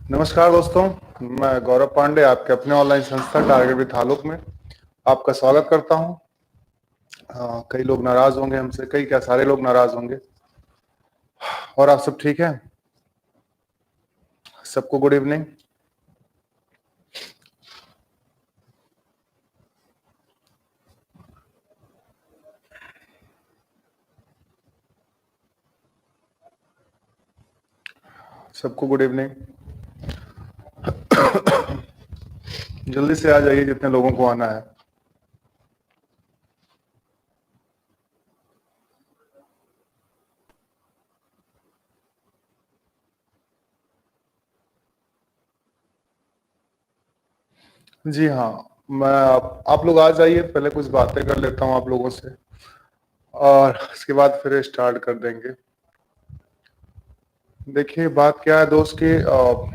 नमस्कार दोस्तों। मैं गौरव पांडे आपके अपने ऑनलाइन संस्था टारगेट विद ताल्लुक में आपका स्वागत करता हूं। कई लोग नाराज होंगे हमसे, कई क्या सारे लोग नाराज होंगे। और आप सब ठीक हैं? सबको गुड इवनिंग। सबको गुड इवनिंग। जल्दी से आ जाइए जितने लोगों को आना है। जी हाँ, मैं आप लोग आ जाइए, पहले कुछ बातें कर लेता हूँ आप लोगों से और इसके बाद फिर स्टार्ट कर देंगे। देखिए बात क्या है दोस्त की,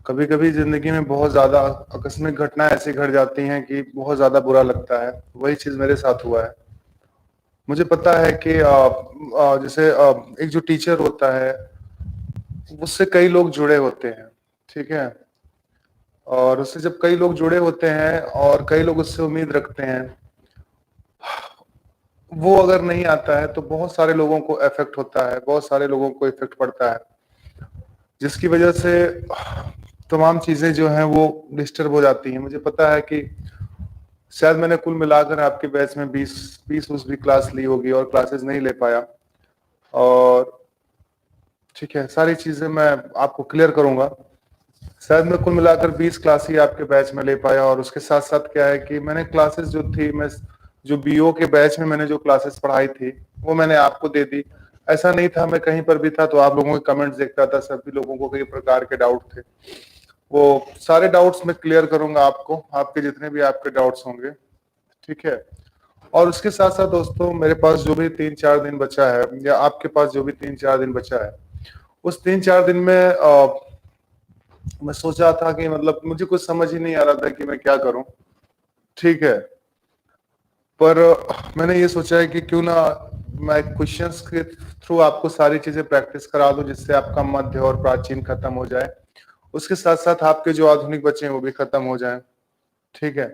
कभी कभी जिंदगी में बहुत ज्यादा आकस्मिक घटनाएं ऐसी घट जाती हैं कि बहुत ज्यादा बुरा लगता है। वही चीज मेरे साथ हुआ है। मुझे पता है कि जैसे एक जो टीचर होता है उससे कई लोग जुड़े होते हैं, ठीक है। और उससे जब कई लोग जुड़े होते हैं और कई लोग उससे उम्मीद रखते हैं, वो अगर नहीं आता है तो बहुत सारे लोगों को इफेक्ट होता है, बहुत सारे लोगों को इफेक्ट पड़ता है, जिसकी वजह से तमाम चीजें जो हैं वो डिस्टर्ब हो जाती हैं। मुझे पता है कि शायद मैंने कुल मिलाकर आपके बैच में 20 भी क्लास ली होगी और क्लासेस नहीं ले पाया। और ठीक है, सारी चीजें मैं आपको क्लियर करूंगा। शायद मैं कुल मिलाकर 20 क्लास ही आपके बैच में ले पाया। और उसके साथ साथ क्या है कि मैंने क्लासेस जो थी, मैं जो बीओ के बैच में मैंने जो क्लासेस पढ़ाई थी वो मैंने आपको दे दी। ऐसा नहीं था, मैं कहीं पर भी था तो आप लोगों के कमेंट्स देखता था, सभी लोगों को कई प्रकार के डाउट थे। वो सारे डाउट्स मैं क्लियर करूंगा आपको, आपके जितने भी आपके डाउट्स होंगे, ठीक है। और उसके साथ साथ दोस्तों, मेरे पास जो भी 3-4 दिन बचा है या आपके पास जो भी 3-4 दिन बचा है, उस 3-4 दिन में मैं सोचा था कि मतलब मुझे कुछ समझ ही नहीं आ रहा था कि मैं क्या करूं, ठीक है। पर मैंने ये सोचा है कि क्यों ना मैं क्वेश्चंस के थ्रू आपको सारी चीजें प्रैक्टिस करा दूं, जिससे आपका मध्य और प्राचीन खत्म हो जाए। उसके साथ साथ आपके जो आधुनिक बच्चे हैं वो भी खत्म हो जाएं, ठीक है।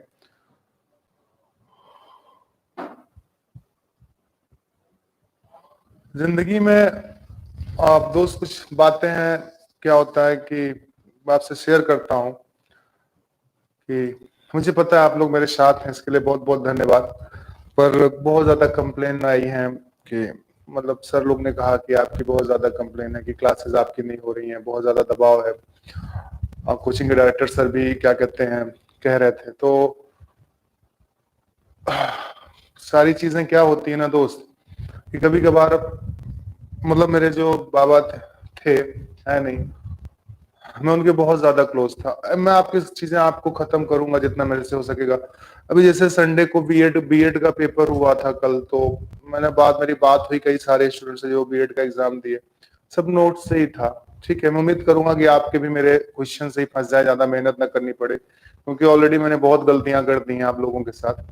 जिंदगी में आप दोस्त कुछ बातें हैं, क्या होता है कि मैं आपसे शेयर करता हूं कि मुझे पता है आप लोग मेरे साथ हैं, इसके लिए बहुत बहुत धन्यवाद। पर बहुत ज्यादा कंप्लेन आई हैं कि मतलब सर लोग ने कहा कि आपकी बहुत ज्यादा कंप्लेन है कि क्लासेस आपकी नहीं हो रही हैं, बहुत ज्यादा दबाव है। कोचिंग के डायरेक्टर सर भी क्या कहते हैं, कह रहे थे। तो सारी चीजें क्या होती है ना दोस्त, कि कभी कभार मतलब मेरे जो बाबा थे, है नहीं, मैं उनके बहुत ज्यादा क्लोज था। मैं आपकी चीजें आपको खत्म करूंगा जितना मेरे से हो सकेगा। अभी जैसे संडे को बीएड का पेपर हुआ था कल, तो मेरी बात हुई कई सारे स्टूडेंट से जो बीएड का एग्जाम दिए, सब नोट से ही था, ठीक है। मैं उम्मीद करूंगा कि आपके भी मेरे क्वेश्चन से ही फंस जाए, ज्यादा मेहनत ना करनी पड़े, क्योंकि ऑलरेडी मैंने बहुत गलतियां कर दी हैं आप लोगों के साथ।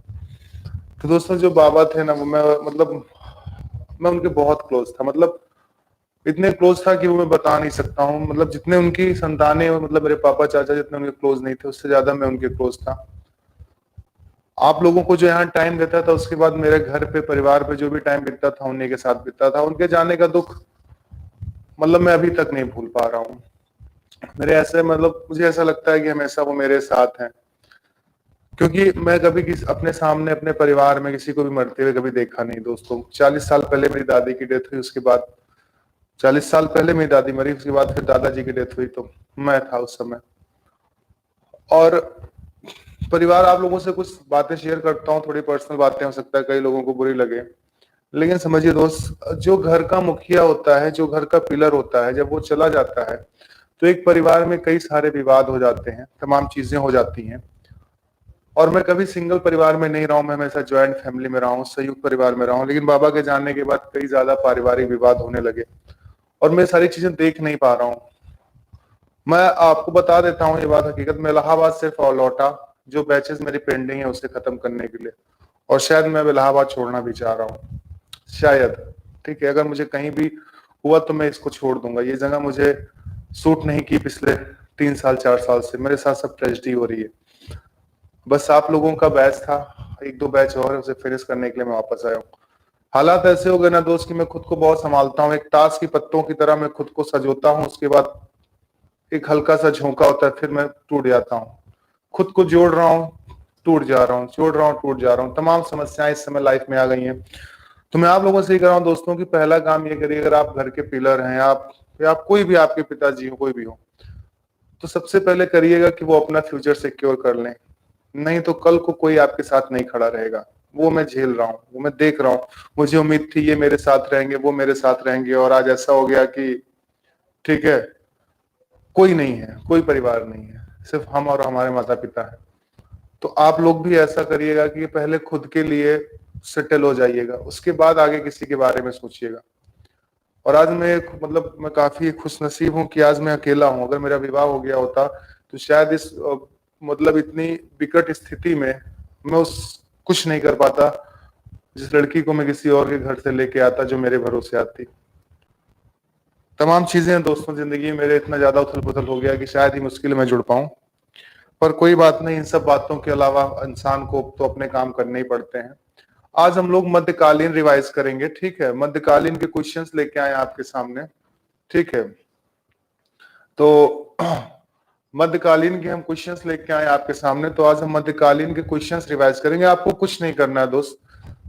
तो दोस्तों जो बाबा थे ना, वो मैं उनके बहुत क्लोज था। मतलब इतने क्लोज था कि वो मैं बता नहीं सकता हूँ। मतलब जितने उनकी संतानें, मतलब मेरे पापा चाचा जितने उनके क्लोज नहीं थे, उससे ज्यादा मैं उनके क्लोज था। आप लोगों को जो यहाँ टाइम देता था, उसके बाद मेरे घर पे परिवार पे जो भी टाइम बीतता था उन्हीं के साथ बीतता था। उनके जाने का दुख मतलब मैं अभी तक नहीं भूल पा रहा हूँ। मेरे ऐसे मतलब मुझे ऐसा लगता है कि हमेशा वो मेरे साथ हैं, क्योंकि मैं कभी किसी अपने सामने अपने परिवार में किसी को भी मरते हुए कभी देखा नहीं दोस्तों। 40 साल पहले मेरी दादी की डेथ हुई, उसके बाद 40 साल पहले मेरी दादी मरी, उसके बाद फिर दादाजी की डेथ हुई, तो मैं था उस समय। और परिवार, आप लोगों से कुछ बातें शेयर करता हूँ, थोड़ी पर्सनल बातें, हो सकता है कई लोगों को बुरी लगे, लेकिन समझिए दोस्त, जो घर का मुखिया होता है, जो घर का पिलर होता है, जब वो चला जाता है तो एक परिवार में कई सारे विवाद हो जाते हैं, तमाम चीजें हो जाती हैं। और मैं कभी सिंगल परिवार में नहीं रहा हूँ, मैं हमेशा ज्वाइंट फैमिली में रहा हूँ, संयुक्त परिवार में रहा हूँ। लेकिन बाबा के जाने के बाद कई ज्यादा पारिवारिक विवाद होने लगे और मैं सारी चीजें देख नहीं पा रहा हूँ। मैं आपको बता देता हूँ ये बात हकीकत में, इलाहाबाद से लौटा, जो बैचेस मेरी पेंडिंग है उसे खत्म करने के लिए। और शायद मैं अब इलाहाबाद छोड़ना भी चाह रहा हूँ, शायद, ठीक है। अगर मुझे कहीं भी हुआ तो मैं इसको छोड़ दूंगा, ये जगह मुझे सूट नहीं की पिछले 3 साल 4 साल से, मेरे साथ सब ट्रेजेडी हो रही है। बस आप लोगों का बैच था, 1-2 बैच और है, उसे फिनिश करने के लिए मैं वापस आया हूँ। हालात ऐसे हो गए ना दोस्त कि मैं खुद को बहुत संभालता हूँ, एक ताश की पत्तों की तरह मैं खुद को सजोता हूँ, उसके बाद एक हल्का सा झोंका होता है, फिर मैं टूट जाता हूँ। खुद को जोड़ रहा हूँ, टूट जा रहा हूँ, जोड़ रहा हूँ, टूट जा रहा हूँ। तमाम समस्याएं इस समय लाइफ में आ गई हैं। तो मैं आप लोगों से ये कह रहा हूँ दोस्तों कि पहला काम ये करिए, अगर आप घर के पिलर हैं, आप या आप कोई भी, आपके पिताजी हो, कोई भी हो, तो सबसे पहले करिएगा कि वो अपना फ्यूचर सिक्योर कर लें। नहीं तो कल को कोई आपके साथ नहीं खड़ा रहेगा। वो मैं झेल रहा हूँ, वो मैं देख रहा हूँ। मुझे उम्मीद थी ये मेरे साथ रहेंगे, वो मेरे साथ रहेंगे, और आज ऐसा हो गया कि ठीक है, कोई नहीं है, कोई परिवार नहीं है, सिर्फ हम और हमारे माता पिता है। तो आप लोग भी ऐसा करिएगा कि पहले खुद के लिए सेटल हो जाइएगा, उसके बाद आगे किसी के बारे में सोचिएगा। और आज मैं मतलब मैं काफी खुशनसीब हूँ कि आज मैं अकेला हूँ। अगर मेरा विवाह हो गया होता तो शायद इस मतलब इतनी विकट स्थिति में मैं उस कुछ नहीं कर पाता जिस लड़की को मैं किसी और के घर से लेके आता, जो मेरे भरोसे आती। तमाम चीजें हैं दोस्तों, जिंदगी में मेरे इतना ज्यादा उथल पुथल हो गया कि शायद ही मुश्किल में जुड़ पाऊं। पर कोई बात नहीं, इन सब बातों के अलावा इंसान को तो अपने काम करने ही पड़ते हैं। आज हम लोग मध्यकालीन रिवाइज करेंगे, ठीक है। मध्यकालीन के क्वेश्चंस लेके आए आपके सामने, ठीक है। तो मध्यकालीन के हम क्वेश्चंस लेके आए आपके सामने। तो आज हम मध्यकालीन के क्वेश्चंस रिवाइज करेंगे। आपको कुछ नहीं करना है दोस्त,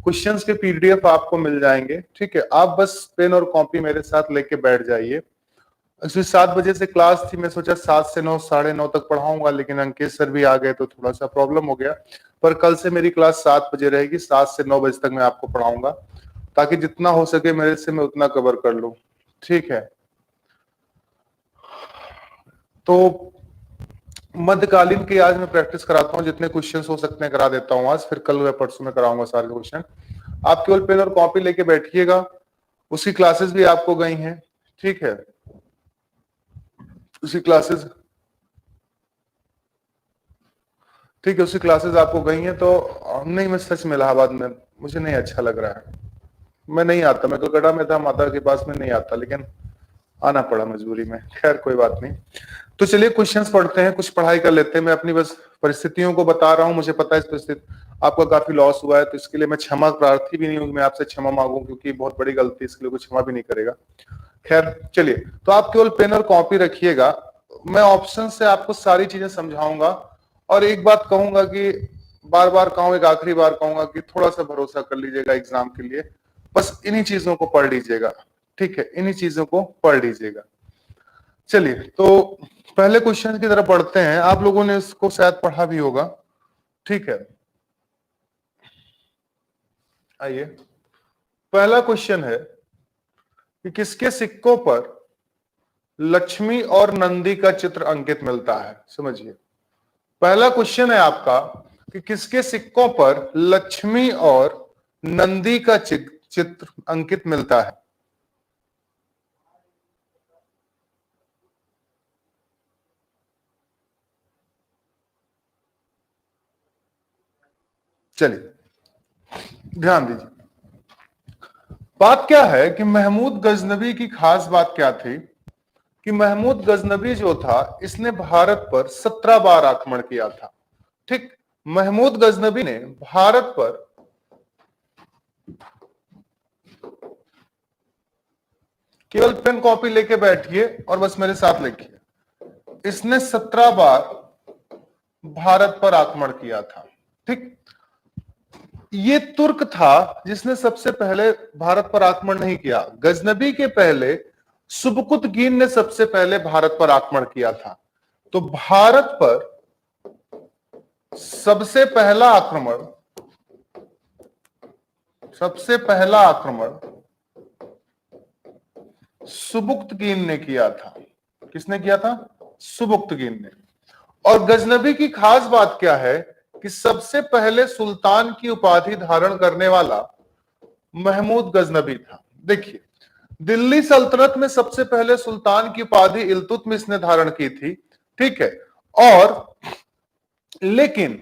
क्वेश्चंस के पीडीएफ आपको मिल जाएंगे, ठीक है। आप बस पेन और कॉपी मेरे साथ लेके बैठ जाइए। एक्चुअली 7 बजे से क्लास थी, मैं सोचा 7 से 9, 9:30 तक पढ़ाऊंगा, लेकिन अंकित सर भी आ गए तो थोड़ा सा प्रॉब्लम हो गया। पर कल से मेरी क्लास 7 बजे रहेगी, 7 से 9 बजे तक मैं आपको पढ़ाऊंगा, ताकि जितना हो सके मेरे से मैं उतना कवर कर लूं, ठीक है। तो मध्यकालीन की आज मैं प्रैक्टिस कराता हूँ, जितने क्वेश्चन हो सकते हैं करा देता हूँ आज, फिर कल या परसों में कराऊंगा सारे क्वेश्चन। आप केवल पेन और कॉपी लेके बैठिएगा। उसकी क्लासेस भी आपको गई हैं, ठीक है। उसी क्लासेस, ठीक है, उसी क्लासेस आपको गई हैं। तो नहीं, मैं सच में इलाहाबाद में, मुझे नहीं अच्छा लग रहा है, मैं नहीं आता। मैं कलकत्ता में था, माता के पास में नहीं आता, लेकिन आना पड़ा मजबूरी में। खैर कोई बात नहीं। तो चलिए क्वेश्चंस पढ़ते हैं, कुछ पढ़ाई कर लेते हैं। मैं अपनी बस परिस्थितियों को बता रहा हूँ। मुझे पता है इस परिस्थिति आपका काफी लॉस हुआ है, तो इसके लिए मैं क्षमा प्रार्थी भी नहीं हूँ, मैं आपसे क्षमा मांगू, क्योंकि बहुत बड़ी गलती, इसके लिए कोई क्षमा भी नहीं करेगा। खैर चलिए, तो आप केवल पेन और कॉपी रखिएगा। मैं ऑप्शन से आपको सारी चीजें समझाऊंगा, और एक बात कहूंगा कि बार बार कहूँ, एक आखिरी बार कहूंगा कि थोड़ा सा भरोसा कर लीजिएगा एग्जाम के लिए। बस इन्हीं चीजों को पढ़ लीजिएगा, ठीक है, इन्हीं चीजों को पढ़ लीजिएगा। चलिए, तो पहले क्वेश्चन की तरफ पढ़ते हैं। आप लोगों ने इसको शायद पढ़ा भी होगा, ठीक है। आइए, पहला क्वेश्चन है कि किसके सिक्कों पर लक्ष्मी और नंदी का चित्र अंकित मिलता है। समझिए, पहला क्वेश्चन है आपका कि किसके सिक्कों पर लक्ष्मी और नंदी का चित्र अंकित मिलता है। चलिए ध्यान दीजिए। बात क्या है कि महमूद गजनबी की खास बात क्या थी कि महमूद गजनबी जो था, इसने भारत पर 17 बार आक्रमण किया था, ठीक। महमूद गजनबी ने भारत पर केवल पेन कॉपी लेके बैठिए और बस मेरे साथ लिखिए। इसने 17 बार भारत पर आक्रमण किया था, ठीक। ये तुर्क था जिसने सबसे पहले भारत पर आक्रमण नहीं किया। गजनबी के पहले सुबकुतगीन ने सबसे पहले भारत पर आक्रमण किया था। तो भारत पर सबसे पहला आक्रमण सुबुक्तगीन ने किया था। किसने किया था? सुबुक्तगीन ने। और गजनबी की खास बात क्या है कि सबसे पहले सुल्तान की उपाधि धारण करने वाला महमूद गजनबी था। देखिए, दिल्ली सल्तनत में सबसे पहले सुल्तान की उपाधि इल्तुतमिश ने धारण की थी, ठीक है। और लेकिन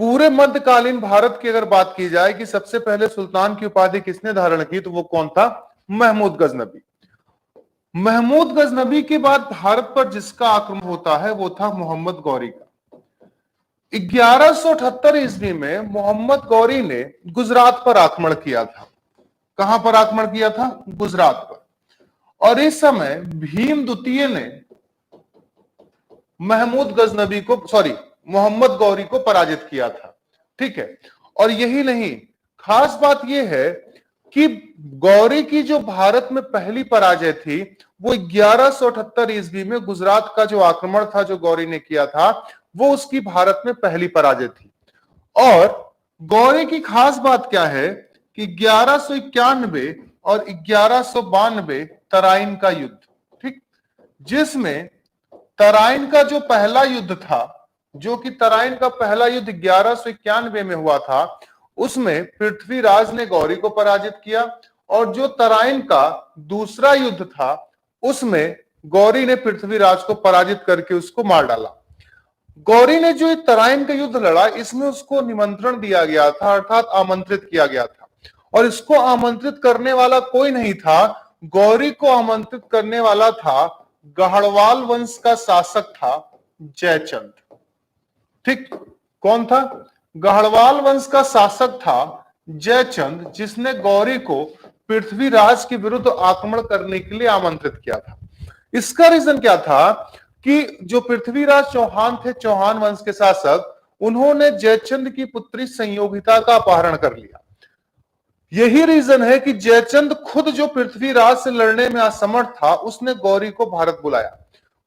पूरे मध्यकालीन भारत की अगर बात की जाए कि सबसे पहले सुल्तान की उपाधि किसने धारण की, तो वो कौन था? महमूद गजनबी। महमूद गजनबी के बाद भारत पर जिसका आक्रमण होता है वो था मोहम्मद गौरी का। 1178 ईस्वी में मोहम्मद गौरी ने गुजरात पर आक्रमण किया था। कहां पर आक्रमण किया था? गुजरात पर। और इस समय भीम द्वितीय ने मोहम्मद गौरी को पराजित किया था। ठीक है, और यही नहीं, खास बात यह है कि गौरी की जो भारत में पहली पराजय थी वो 1178 ईस्वी में गुजरात का जो आक्रमण था जो गौरी ने किया था वो उसकी भारत में पहली पराजय थी। और गौरी की खास बात क्या है कि 1191 और 1192 तराइन का युद्ध, ठीक, जिसमें तराइन का जो पहला युद्ध था, जो कि तराइन का पहला युद्ध 1191 में हुआ था, उसमें पृथ्वीराज ने गौरी को पराजित किया। और जो तराइन का दूसरा युद्ध था उसमें गौरी ने पृथ्वीराज को पराजित करके उसको मार डाला। गौरी ने जो तराइन का युद्ध लड़ा इसमें उसको निमंत्रण दिया गया था, अर्थात आमंत्रित किया गया था। और इसको आमंत्रित करने वाला कोई नहीं था, गौरी को आमंत्रित करने वाला था गढ़वाल वंश का शासक था जयचंद। ठीक, कौन था? गढ़वाल वंश का शासक था जयचंद, जिसने गौरी को पृथ्वीराज के विरुद्ध आक्रमण करने के लिए आमंत्रित किया था। इसका रीजन क्या था कि जो पृथ्वीराज चौहान थे, चौहान वंश के शासक, उन्होंने जयचंद की पुत्री संयोगिता का अपहरण कर लिया। यही रीजन है कि जयचंद खुद जो पृथ्वीराज से लड़ने में असमर्थ था, उसने गौरी को भारत बुलाया।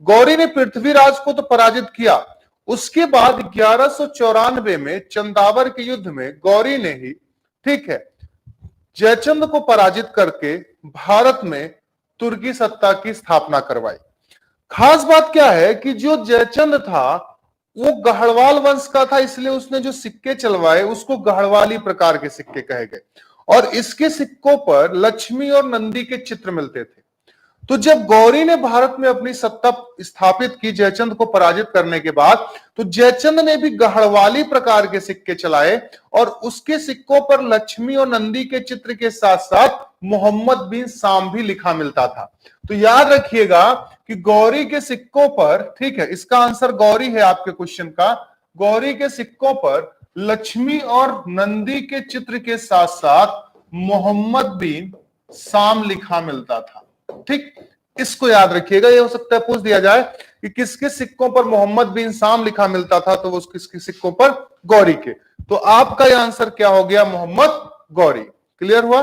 गौरी ने पृथ्वीराज को तो पराजित किया, उसके बाद 1194 में चंदावर के युद्ध में गौरी ने ही, ठीक है, जयचंद को पराजित करके भारत में तुर्की सत्ता की स्थापना करवाई। खास बात क्या है कि जो जयचंद था वो गढ़वाल वंश का था, इसलिए उसने जो सिक्के चलवाए उसको गढ़वाली प्रकार के सिक्के कहे गए। और इसके सिक्कों पर लक्ष्मी और नंदी के चित्र मिलते थे। तो जब गौरी ने भारत में अपनी सत्ता स्थापित की जयचंद को पराजित करने के बाद, तो जयचंद ने भी गढ़वाली प्रकार के सिक्के चलाए और उसके सिक्कों पर लक्ष्मी और नंदी के चित्र के साथ साथ मोहम्मद बिन साम भी लिखा मिलता था। तो याद रखिएगा कि गौरी के सिक्कों पर, ठीक है, इसका आंसर गौरी है आपके क्वेश्चन का, गौरी के सिक्कों पर लक्ष्मी और नंदी के चित्र के साथ साथ मोहम्मद बिन साम लिखा मिलता था। ठीक, इसको याद रखिएगा। ये हो सकता है पूछ दिया जाए कि किसके सिक्कों पर मोहम्मद बिन साम लिखा मिलता था, तो वो किसके सिक्कों पर? गौरी के। तो आपका यह आंसर क्या हो गया? मोहम्मद गौरी। क्लियर हुआ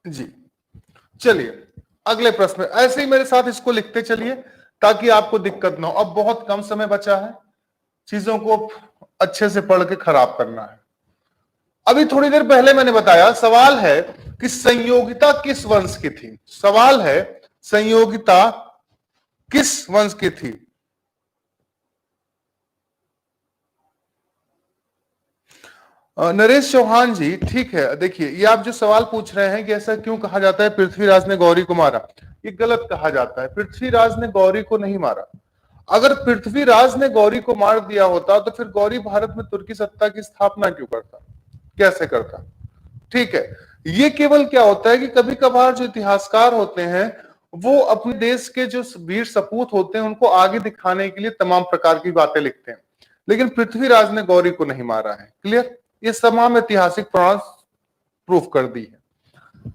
जी? चलिए अगले प्रश्न, ऐसे ही मेरे साथ इसको लिखते चलिए ताकि आपको दिक्कत ना हो। अब बहुत कम समय बचा है, चीजों को अच्छे से पढ़ के खराब करना है। अभी थोड़ी देर पहले मैंने बताया, सवाल है कि संयोगिता किस वंश की थी? सवाल है संयोगिता किस वंश की थी? नरेश चौहान जी, ठीक है, देखिए ये आप जो सवाल पूछ रहे हैं कि ऐसा क्यों कहा जाता है पृथ्वीराज ने गौरी को मारा, ये गलत कहा जाता है। पृथ्वीराज ने गौरी को नहीं मारा। अगर पृथ्वीराज ने गौरी को मार दिया होता तो फिर गौरी भारत में तुर्की सत्ता की स्थापना क्यों करता, कैसे करता? ठीक है, ये केवल क्या होता है कि कभी कभार जो इतिहासकार होते हैं वो अपने देश के जो वीर सपूत होते हैं उनको आगे दिखाने के लिए तमाम प्रकार की बातें लिखते हैं, लेकिन पृथ्वीराज ने गौरी को नहीं मारा है। क्लियर? ये तमाम ऐतिहासिक प्रमाण प्रूफ कर दी है।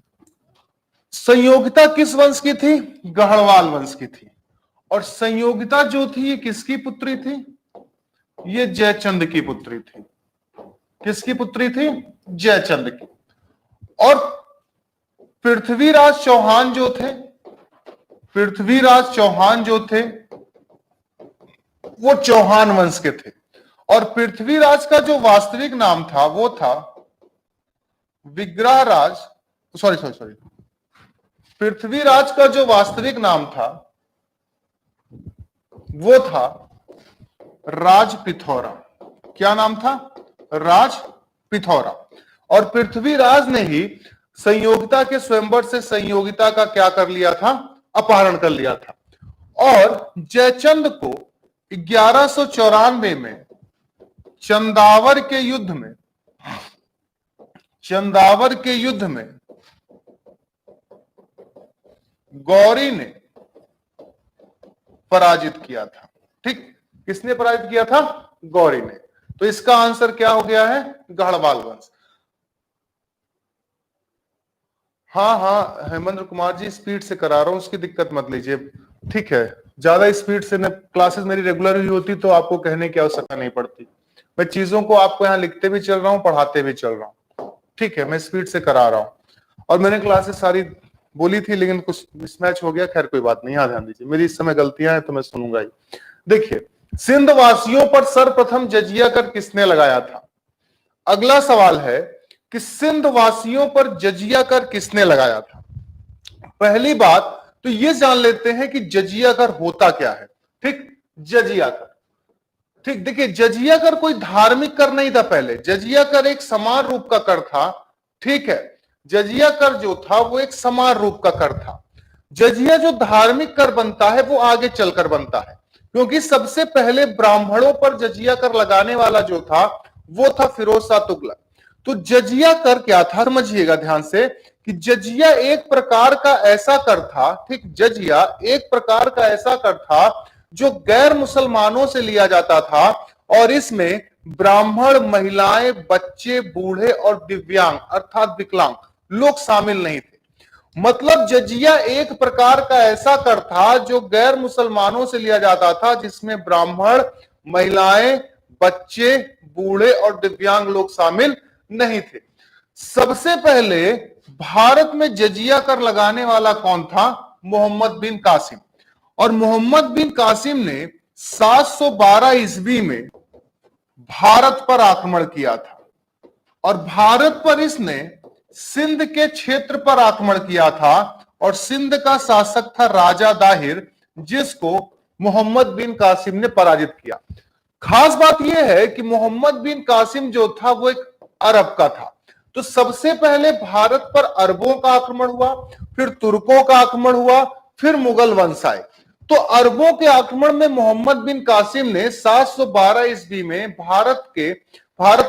संयोगिता किस वंश की थी? गढ़वाल वंश की थी। और संयोगिता जो थी ये किसकी पुत्री थी? ये जयचंद की पुत्री थी। किसकी पुत्री थी? जयचंद की। और पृथ्वीराज चौहान जो थे, पृथ्वीराज चौहान जो थे वो चौहान वंश के थे। और पृथ्वीराज का जो वास्तविक नाम था वो था विग्रहराज, सॉरी, पृथ्वीराज का जो वास्तविक नाम था वो था राज पिथौरा। क्या नाम था? राज पिथौरा। और पृथ्वीराज ने ही संयोगिता के स्वयंवर से संयोगिता का क्या कर लिया था? अपहरण कर लिया था। और जयचंद को 1194 में चंदावर के युद्ध में गौरी ने पराजित किया था। ठीक, किसने पराजित किया था? गौरी ने। तो इसका आंसर क्या हो गया है? गढ़वाल वंश। हाँ हाँ हेमंत कुमार जी, स्पीड से करा रहा हूं, उसकी दिक्कत मत लीजिए। ठीक है, ज्यादा स्पीड से क्लासेस मेरी रेगुलर ही होती तो आपको कहने की आवश्यकता नहीं पड़ती। मैं चीजों को आपको यहाँ लिखते भी चल रहा हूँ, पढ़ाते भी चल रहा हूँ। ठीक है, मैं स्पीड से करा रहा हूँ और मैंने क्लासेस सारी बोली थी लेकिन कुछ मिसमैच हो गया। खैर कोई बात नहीं, यहाँ ध्यान दीजिए, मेरी इस समय गलतियां हैं तो मैं सुनूंगा ही। देखिए, सिंध वासियों पर सर्वप्रथम जजिया कर किसने लगाया था? अगला सवाल है कि सिंध वासियों पर जजिया कर किसने लगाया था? पहली बात तो ये जान लेते हैं कि जजिया कर होता क्या है। ठीक, जजिया कर, ठीक, देखिए जजिया कर कोई धार्मिक कर नहीं था। पहले जजिया कर एक समान रूप का कर था। ठीक है, जजिया कर जो था वो एक समान रूप का कर था। जजिया जो धार्मिक कर बनता है वो आगे चलकर बनता है, क्योंकि सबसे पहले ब्राह्मणों पर जजिया कर लगाने वाला जो था वो था फिरोज शाह तुगलक। तो जजिया कर क्या था, समझिएगा ध्यान से कि जजिया एक प्रकार का ऐसा कर था। ठीक, जजिया एक प्रकार का ऐसा कर था जो गैर मुसलमानों से लिया जाता था और इसमें ब्राह्मण, महिलाएं, बच्चे, बूढ़े और दिव्यांग अर्थात विकलांग लोग शामिल नहीं थे। मतलब जजिया एक प्रकार का ऐसा कर था जो गैर मुसलमानों से लिया जाता था, जिसमें ब्राह्मण, महिलाएं, बच्चे, बूढ़े और दिव्यांग लोग शामिल नहीं थे। सबसे पहले भारत में जजिया कर लगाने वाला कौन था? मोहम्मद बिन कासिम। और मोहम्मद बिन कासिम ने 712 ईस्वी में भारत पर आक्रमण किया था और भारत पर इसने सिंध के क्षेत्र पर आक्रमण किया था और सिंध का शासक था राजा दाहिर, जिसको मोहम्मद बिन कासिम ने पराजित किया। खास बात यह है कि मोहम्मद बिन कासिम जो था वो एक अरब का था। तो सबसे पहले भारत पर अरबों का आक्रमण हुआ, फिर तुर्कों का आक्रमण हुआ, फिर मुगल वंश आए। तो अरबों के आक्रमण में मोहम्मद बिन कासिम ने 712 ईस्वी में भारत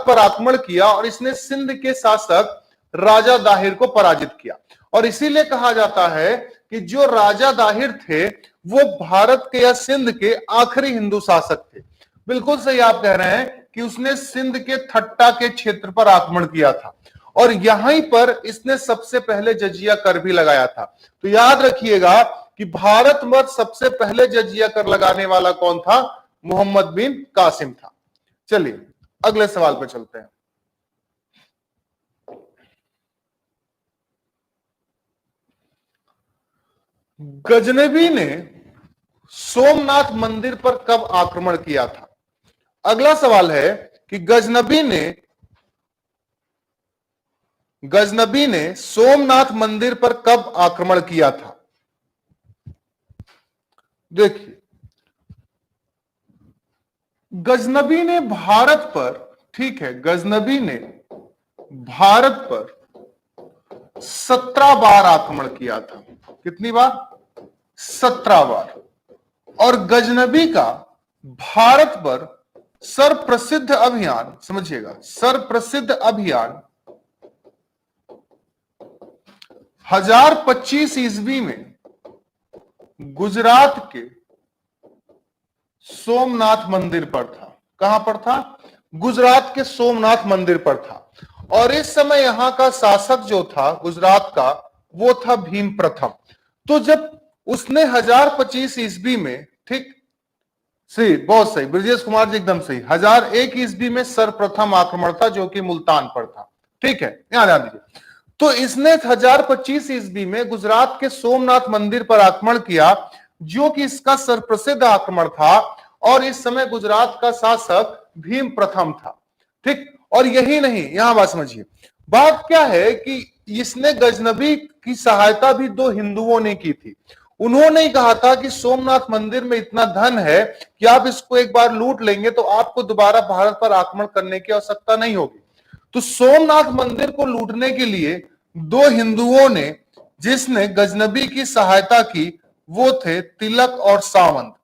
पर आक्रमण किया और इसने सिंध के शासक राजा दाहिर को पराजित किया। और इसीलिए कहा जाता है कि जो राजा दाहिर थे वो भारत के या सिंध के आखिरी हिंदू शासक थे। बिल्कुल सही आप कह रहे हैं कि उसने सिंध के थट्टा के क्षेत्र पर आक्रमण किया था और यहीं पर इसने सबसे पहले जजिया कर भी लगाया था। तो याद रखिएगा कि भारत में सबसे पहले जजिया कर लगाने वाला कौन था? मोहम्मद बिन कासिम था। चलिए अगले सवाल पर चलते हैं। गजनबी ने सोमनाथ मंदिर पर कब आक्रमण किया था? अगला सवाल है कि गजनबी ने सोमनाथ मंदिर पर कब आक्रमण किया था? देखिए, गजनबी ने भारत पर, ठीक है, गजनबी ने भारत पर 17 बार आक्रमण किया था। कितनी बार? 17 बार। और गजनबी का भारत पर सर्वप्रसिद्ध अभियान, समझिएगा, सर्वप्रसिद्ध अभियान 1025 ईस्वी में गुजरात के सोमनाथ मंदिर पर था। कहां पर था? गुजरात के सोमनाथ मंदिर पर था। और इस समय यहां का शासक जो था गुजरात का वो था भीम प्रथम। तो जब उसने 1025 ईस्वी में, ठीक, सही, बहुत सही ब्रजेश कुमार जी, एकदम सही, 1001 ईस्वी में सर्वप्रथम आक्रमण था जो कि मुल्तान पर था। ठीक है, यहां ध्यान दीजिए। तो इसने 1025 ईस्वी में गुजरात के सोमनाथ मंदिर पर आक्रमण किया जो कि इसका सर्वप्रसिद्ध आक्रमण था और इस समय गुजरात का शासक भीम प्रथम था। ठीक, और यही नहीं, यहां बात समझिए, बात क्या है कि इसने गजनबी की सहायता भी दो हिंदुओं ने की थी। उन्होंने ही कहा था कि सोमनाथ मंदिर में इतना धन है कि आप इसको एक बार लूट लेंगे तो आपको दोबारा भारत पर आक्रमण करने की आवश्यकता नहीं होगी। तो सोमनाथ मंदिर को लूटने के लिए दो हिंदुओं ने जिसने गजनबी की सहायता की वो थे तिलक और सावंत।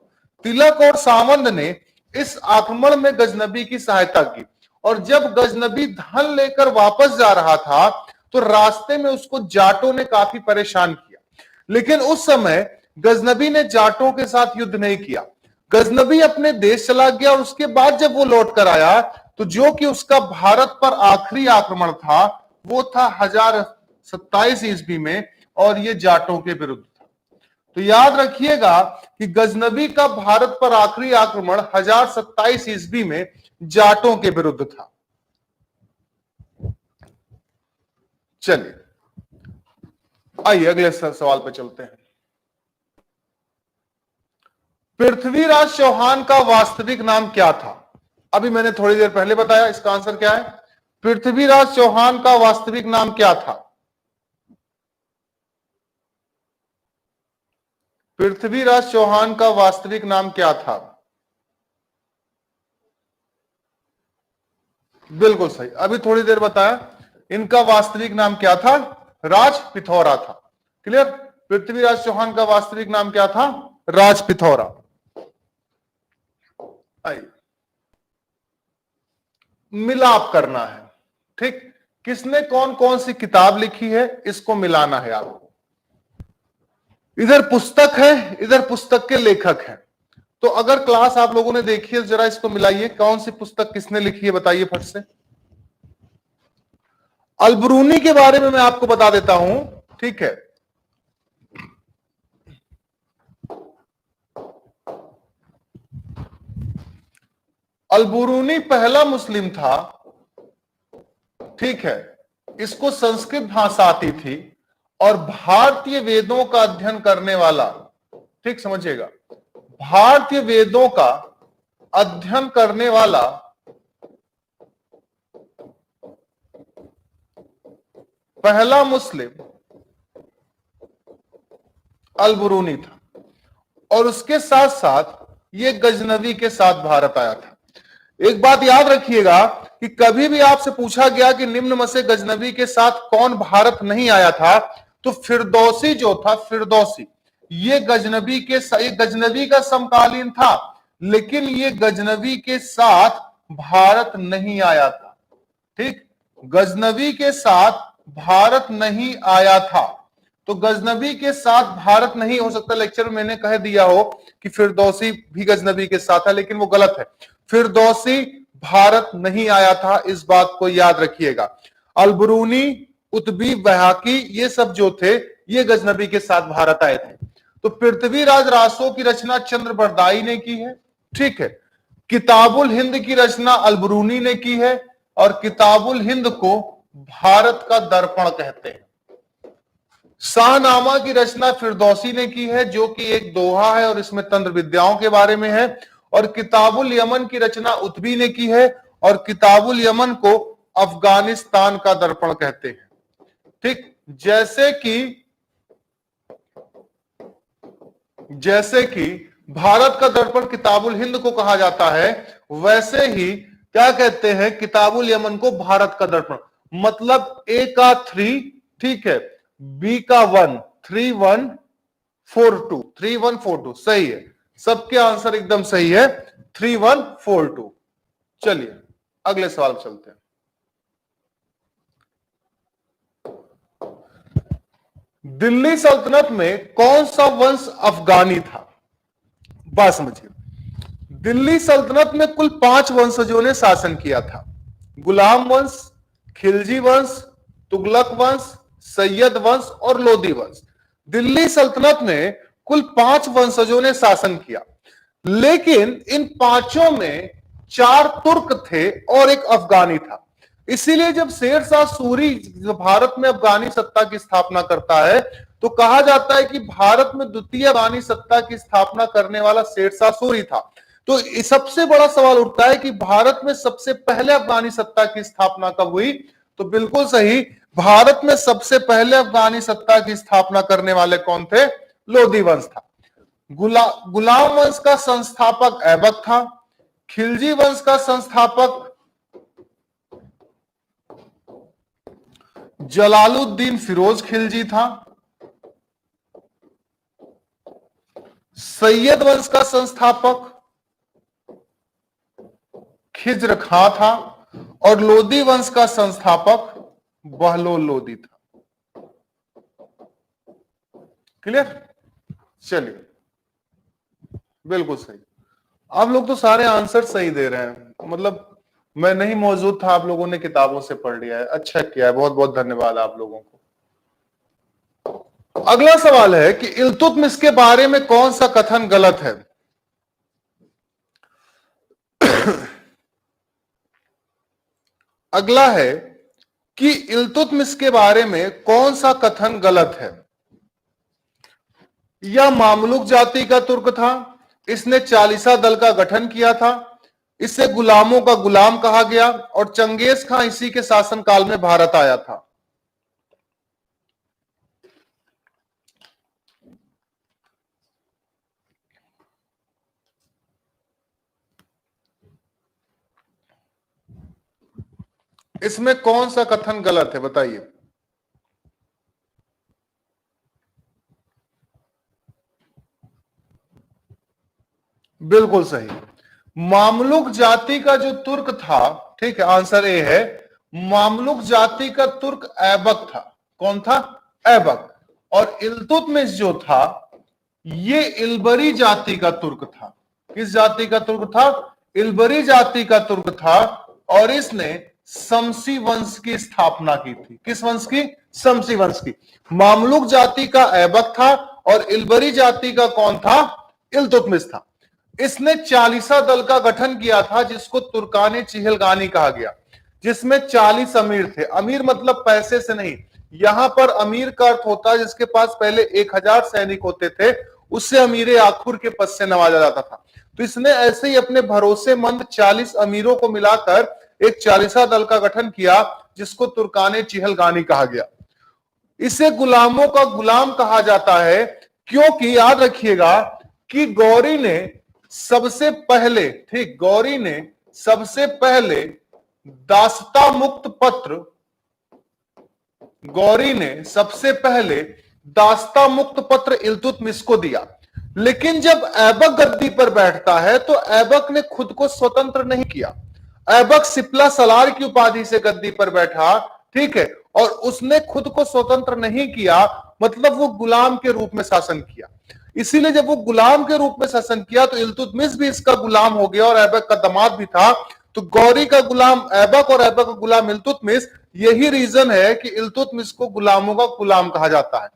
तिलक और सावंत ने इस आक्रमण में गजनबी की सहायता की और जब गजनबी धन लेकर वापस जा रहा था तो रास्ते में उसको जाटों ने काफी परेशान किया। लेकिन उस समय गजनबी ने जाटों के साथ युद्ध नहीं किया। गजनबी अपने देश चला गया और उसके बाद जब वो लौट कर आया तो जो कि उसका भारत पर आखिरी आक्रमण था वो था 1027 ईस्वी में, और ये जाटों के विरुद्ध था। तो याद रखिएगा कि गजनबी का भारत पर आखिरी आक्रमण 1027 ईस्वी में जाटों के विरुद्ध था। चलिए आइए अगले सवाल पे चलते हैं। पृथ्वीराज चौहान का वास्तविक नाम क्या था? अभी मैंने थोड़ी देर पहले बताया, इसका आंसर क्या है? पृथ्वीराज चौहान का वास्तविक नाम क्या था? पृथ्वीराज चौहान का वास्तविक नाम क्या था? बिल्कुल सही, अभी थोड़ी देर बताया। इनका वास्तविक नाम क्या था? राज पिथौरा था। क्लियर? पृथ्वीराज चौहान का वास्तविक नाम क्या था? राज पिथौरा। आइए, मिलाप करना है। ठीक, किसने कौन कौन सी किताब लिखी है इसको मिलाना है आपको। इधर पुस्तक है, इधर पुस्तक के लेखक हैं। तो अगर क्लास आप लोगों ने देखी है जरा इसको मिलाइए, कौन सी पुस्तक किसने लिखी है बताइए फट से। अलबरूनी के बारे में मैं आपको बता देता हूं, ठीक है। अलबरूनी पहला मुस्लिम था, ठीक है। इसको संस्कृत भाषा आती थी और भारतीय वेदों का अध्ययन करने वाला, ठीक समझिएगा, भारतीय वेदों का अध्ययन करने वाला पहला मुस्लिम अलबरूनी था। और उसके साथ साथ ये गजनवी के साथ भारत आया था। एक बात याद रखिएगा कि कभी भी आपसे पूछा गया कि निम्न में से गजनवी के साथ कौन भारत नहीं आया था, तो फिरदौसी जो था, फिरदौसी, ये गजनवी का समकालीन था, लेकिन ये गजनवी के साथ भारत नहीं आया था। ठीक, गजनवी के साथ भारत नहीं आया था। तो गजनवी के साथ भारत नहीं, हो सकता लेक्चर में मैंने कह दिया हो कि फिरदौसी भी गजनवी के साथ है, लेकिन वो गलत है। फिरदौसी भारत नहीं आया था, इस बात को याद रखिएगा। अलबरूनी, उतबी, बहाकी, ये सब जो थे ये गजनवी के साथ भारत आए थे। तो पृथ्वीराज रासो की रचना चंद्रबरदाई ने की है, ठीक है। किताबुल हिंद की रचना अलबरूनी ने की है, और किताबुल हिंद को भारत का दर्पण कहते हैं। शाहनामा की रचना फिरदौसी ने की है, जो कि एक दोहा है और इसमें तंत्र विद्याओं के बारे में है। और किताबुल यमन की रचना उतबी ने की है, और किताबुल यमन को अफगानिस्तान का दर्पण कहते हैं। ठीक, जैसे कि भारत का दर्पण किताबुल हिंद को कहा जाता है, वैसे ही क्या कहते हैं, किताबुल यमन को भारत का दर्पण। मतलब ए का 3, ठीक है, बी का 1, 3142, 3142 सही है। सबके आंसर एकदम सही है, 3142। चलिए अगले सवाल चलते हैं। दिल्ली सल्तनत में कौन सा वंश अफगानी था? बात समझिए, दिल्ली सल्तनत में कुल 5 वंशजों ने शासन किया था। गुलाम वंश, खिलजी वंश, तुगलक वंश, सैयद वंश और लोदी वंश। दिल्ली सल्तनत में कुल 5 वंशजों ने शासन किया, लेकिन इन पांचों में 4 तुर्क थे और एक अफगानी था। इसीलिए जब शेरशाह सूरी भारत में अफगानी सत्ता की स्थापना करता है तो कहा जाता है कि भारत में द्वितीय अफगानी सत्ता की स्थापना करने वाला शेरशाह सूरी था। तो सबसे बड़ा सवाल उठता है कि भारत में सबसे पहले अफगानी सत्ता की स्थापना कब हुई? तो बिल्कुल सही, भारत में सबसे पहले अफगानी सत्ता की स्थापना करने वाले कौन थे? लोदी वंश था। गुलाम वंश का संस्थापक ऐबक था। खिलजी वंश का संस्थापक जलालुद्दीन फिरोज खिलजी था। सैयद वंश का संस्थापक खिज्र खां था, और लोदी वंश का संस्थापक बहलोल लोदी था। क्लियर? चलिए, बिल्कुल सही। आप लोग तो सारे आंसर सही दे रहे हैं, मतलब मैं नहीं मौजूद था, आप लोगों ने किताबों से पढ़ लिया है, अच्छा किया है, बहुत बहुत धन्यवाद आप लोगों को। अगला सवाल है कि इल्तुतमिश के बारे में कौन सा कथन गलत है? अगला है कि इल्तुतमिश के बारे में कौन सा कथन गलत है? यह मामलुक जाति का तुर्क था, इसने चालीसा दल का गठन किया था, इसे गुलामों का गुलाम कहा गया और चंगेज खां इसी के शासनकाल में भारत आया था। इसमें कौन सा कथन गलत है बताइए? बिल्कुल सही। मामलुक जाति का जो तुर्क था, ठीक है, आंसर ए है, मामलुक जाति का तुर्क ऐबक था। कौन था? ऐबक। और इल्तुतमिश जो था ये इल्बरी जाति का तुर्क था। किस जाति का तुर्क था? इल्बरी जाति का तुर्क था। और इसने शमसी वंश की स्थापना की थी। किस वंश की? शमसी वंश की। मामलुक जाति का ऐबक था और इल्बरी जाति का कौन था? इल्तुतमिश था। इसने चालीसा दल का गठन किया था जिसको तुर्काने चिहलगानी कहा गया, जिसमें 40 अमीर थे। अमीर मतलब पैसे से नहीं, यहां पर अमीर का अर्थ होता है जिसके पास पहले 1000 सैनिक होते थे, उससे अमीर आखुर के पद से नवाजा जाता था। तो इसने ऐसे ही अपने भरोसेमंद 40 अमीरों को मिलाकर एक चालीसा दल का गठन किया जिसको तुर्काने चिहलगानी कहा गया। इसे गुलामों का गुलाम कहा जाता है क्योंकि याद रखिएगा कि गौरी ने सबसे पहले, ठीक, गौरी ने सबसे पहले दासता मुक्त पत्र, गौरी ने सबसे पहले दासता मुक्त पत्र इल्तुतमिश को दिया। लेकिन जब ऐबक गद्दी पर बैठता है तो ऐबक ने खुद को स्वतंत्र नहीं किया। ऐबक सिपला सलार की उपाधि से गद्दी पर बैठा, ठीक है, और उसने खुद को स्वतंत्र नहीं किया, मतलब वो गुलाम के रूप में शासन किया। इसीलिए जब वो गुलाम के रूप में शासन किया तो इल्तुतमिश भी इसका गुलाम हो गया और ऐबक का दामाद भी था। तो गौरी का गुलाम ऐबक और ऐबक का गुलाम इल्तुतमिश, यही रीजन है कि इल्तुतमिश को गुलामों का गुलाम कहा जाता है।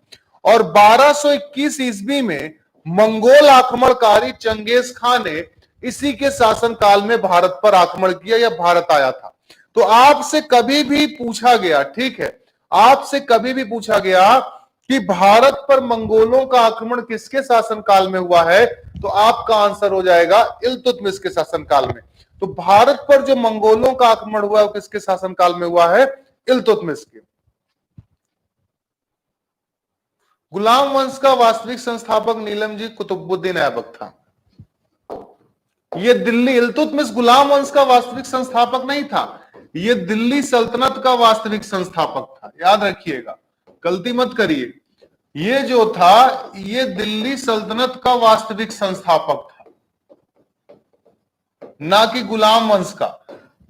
और 1221 ईस्वी में मंगोल आक्रमणकारी चंगेज खां ने इसी के शासनकाल में भारत पर आक्रमण किया या भारत आया था। तो आपसे कभी भी पूछा गया, ठीक है, आपसे कभी भी पूछा गया कि भारत पर मंगोलों का आक्रमण किसके शासनकाल में हुआ है, तो आपका आंसर हो जाएगा इल्तुतमिश के शासनकाल में। तो भारत पर जो मंगोलों का आक्रमण हुआ है वो किसके शासनकाल में हुआ है? इल्तुतमिश के। गुलाम वंश का वास्तविक संस्थापक नीलमजी कुतुबुद्दीन ऐबक था। ये दिल्ली, इल्तुतमिश गुलाम वंश का वास्तविक संस्थापक नहीं था, ये दिल्ली सल्तनत का वास्तविक संस्थापक था। याद रखिएगा, गलती मत करिए, ये जो था ये दिल्ली सल्तनत का वास्तविक संस्थापक था, ना कि गुलाम वंश का।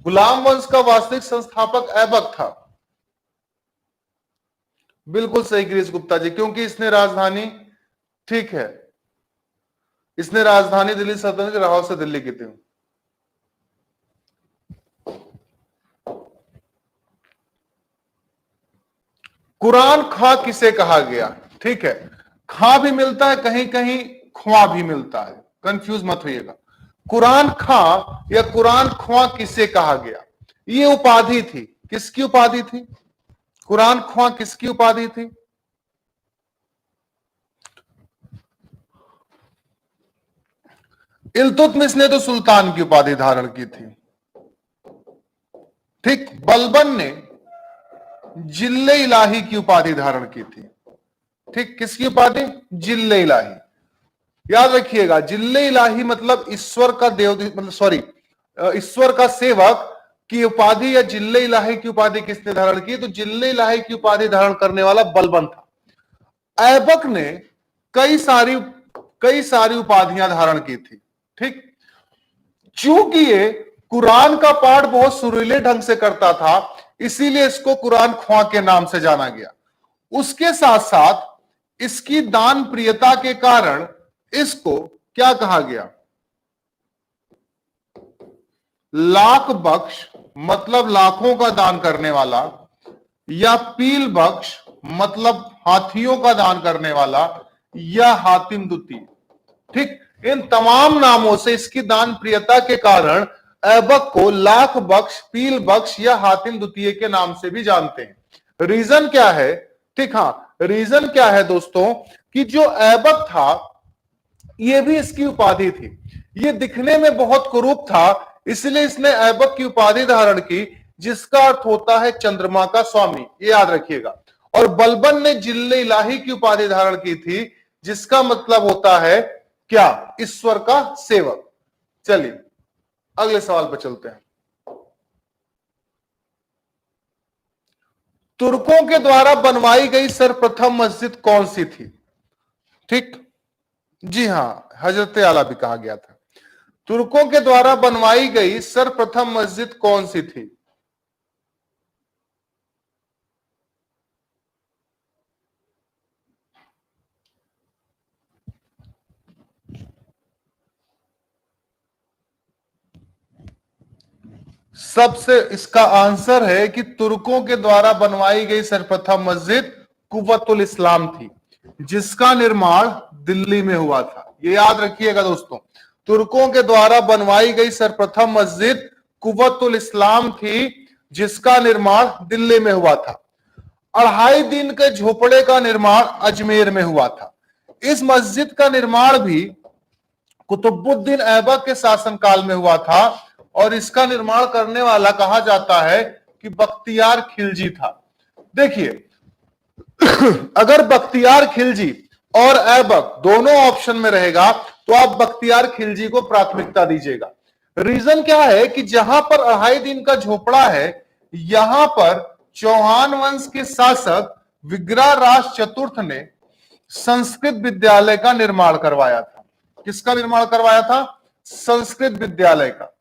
गुलाम वंश का वास्तविक संस्थापक ऐबक था। बिल्कुल सही गिरीश गुप्ता जी, क्योंकि इसने राजधानी, ठीक है, इसने राजधानी दिल्ली सल्तनत के लाहौर से दिल्ली की थी। कुरान खां किसे कहा गया? ठीक है, खां भी मिलता है कहीं कहीं, ख्वां भी मिलता है, कंफ्यूज मत होइएगा। कुरान खां या कुरान ख्वां किसे कहा गया? ये उपाधि थी, किसकी उपाधि थी? कुरान ख्वां किसकी उपाधि थी? इल्तुतमिश ने तो सुल्तान की उपाधि धारण की थी, ठीक। बलबन ने जिल्ले इलाही की उपाधि धारण की थी, ठीक। किसकी उपाधि? जिल्ले इलाही। याद रखिएगा, जिल्ले इलाही मतलब ईश्वर का देव, मतलब सॉरी, ईश्वर का सेवक की उपाधि या जिल्ले इलाही की उपाधि किसने धारण की? तो जिल्ले इलाही की उपाधि धारण करने वाला बलबन था। ऐबक ने कई सारी उपाधियां धारण की थी, ठीक। चूंकि ये कुरान का पाठ बहुत सुरीले ढंग से करता था, इसीलिए इसको कुरान ख्वां के नाम से जाना गया। उसके साथ साथ इसकी दान प्रियता के कारण इसको क्या कहा गया? लाख बख्श मतलब लाखों का दान करने वाला, या पील बख्श मतलब हाथियों का दान करने वाला, या हातिम द्वितीय। ठीक, इन तमाम नामों से इसकी दान प्रियता के कारण ऐबक को लाख बख्श, पील बख्श या हातिम द्वितीय के नाम से भी जानते हैं। रीजन क्या है? ठीक, हाँ, रीजन क्या है दोस्तों कि जो ऐबक था ये भी इसकी उपाधि थी। ये दिखने में बहुत कुरूप था, इसलिए इसने ऐबक की उपाधि धारण की, जिसका अर्थ होता है चंद्रमा का स्वामी, ये याद रखिएगा। और बलबन ने जिल्ले इलाही की उपाधि धारण की थी, जिसका मतलब होता है क्या? ईश्वर का सेवक। चलिए अगले सवाल पर चलते हैं। तुर्कों के द्वारा बनवाई गई सर्वप्रथम मस्जिद कौन सी थी? ठीक, जी हां, हजरत आला भी कहा गया था। तुर्कों के द्वारा बनवाई गई सर्वप्रथम मस्जिद कौन सी थी? सबसे इसका आंसर है कि तुर्कों के द्वारा बनवाई गई सर्वप्रथम मस्जिद कुव्वतुल इस्लाम थी, जिसका निर्माण दिल्ली में हुआ था। ये याद रखिएगा दोस्तों, तुर्कों के द्वारा बनवाई गई सर्वप्रथम मस्जिद कुव्वतुल इस्लाम थी, जिसका निर्माण दिल्ली में हुआ था। 2.5 दिन के झोपड़े का निर्माण अजमेर में हुआ था। इस मस्जिद का निर्माण भी कुतुबुद्दीन ऐबक के शासनकाल में हुआ था, और इसका निर्माण करने वाला कहा जाता है कि बख्तियार खिलजी था। देखिए, अगर बख्तियार खिलजी और ऐबक दोनों ऑप्शन में रहेगा तो आप बख्तियार खिलजी को प्राथमिकता दीजिएगा। रीजन क्या है कि जहां पर 2.5 दिन का झोपड़ा है, यहां पर चौहान वंश के शासक विग्रहराज चतुर्थ ने संस्कृत विद्यालय का निर्माण करवाया था। किसका निर्माण करवाया था? संस्कृत विद्यालय का।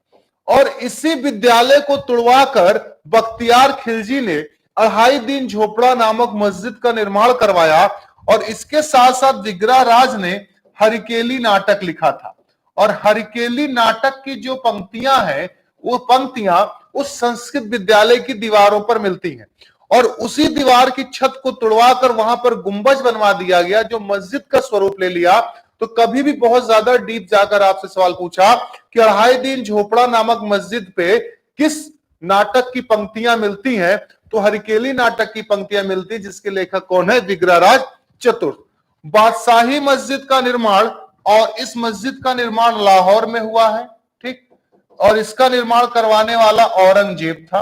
और इसी विद्यालय को तुड़वाकर बख्तियार खिलजी ने 2.5 दिन झोपड़ा नामक मस्जिद का निर्माण करवाया, और इसके साथ साथ विग्रहराज ने हरिकेली नाटक लिखा था। और हरिकेली नाटक की जो पंक्तियां हैं, वो पंक्तियां उस संस्कृत विद्यालय की दीवारों पर मिलती हैं, और उसी दीवार की छत को तुड़वाकर वहां पर गुंबज बनवा दिया गया, जो मस्जिद का स्वरूप ले लिया। तो कभी भी बहुत ज्यादा डीप जाकर आपसे सवाल पूछा कि 2.5 दिन झोपड़ा नामक मस्जिद पे किस नाटक की पंक्तियां मिलती हैं, तो हरिकेली नाटक की पंक्तियां मिलती, जिसके लेखक कौन है? विग्रहराज चतुर्थ। बादशाही मस्जिद का निर्माण, और इस मस्जिद का निर्माण लाहौर में हुआ है। ठीक, और इसका निर्माण करवाने वाला औरंगजेब था।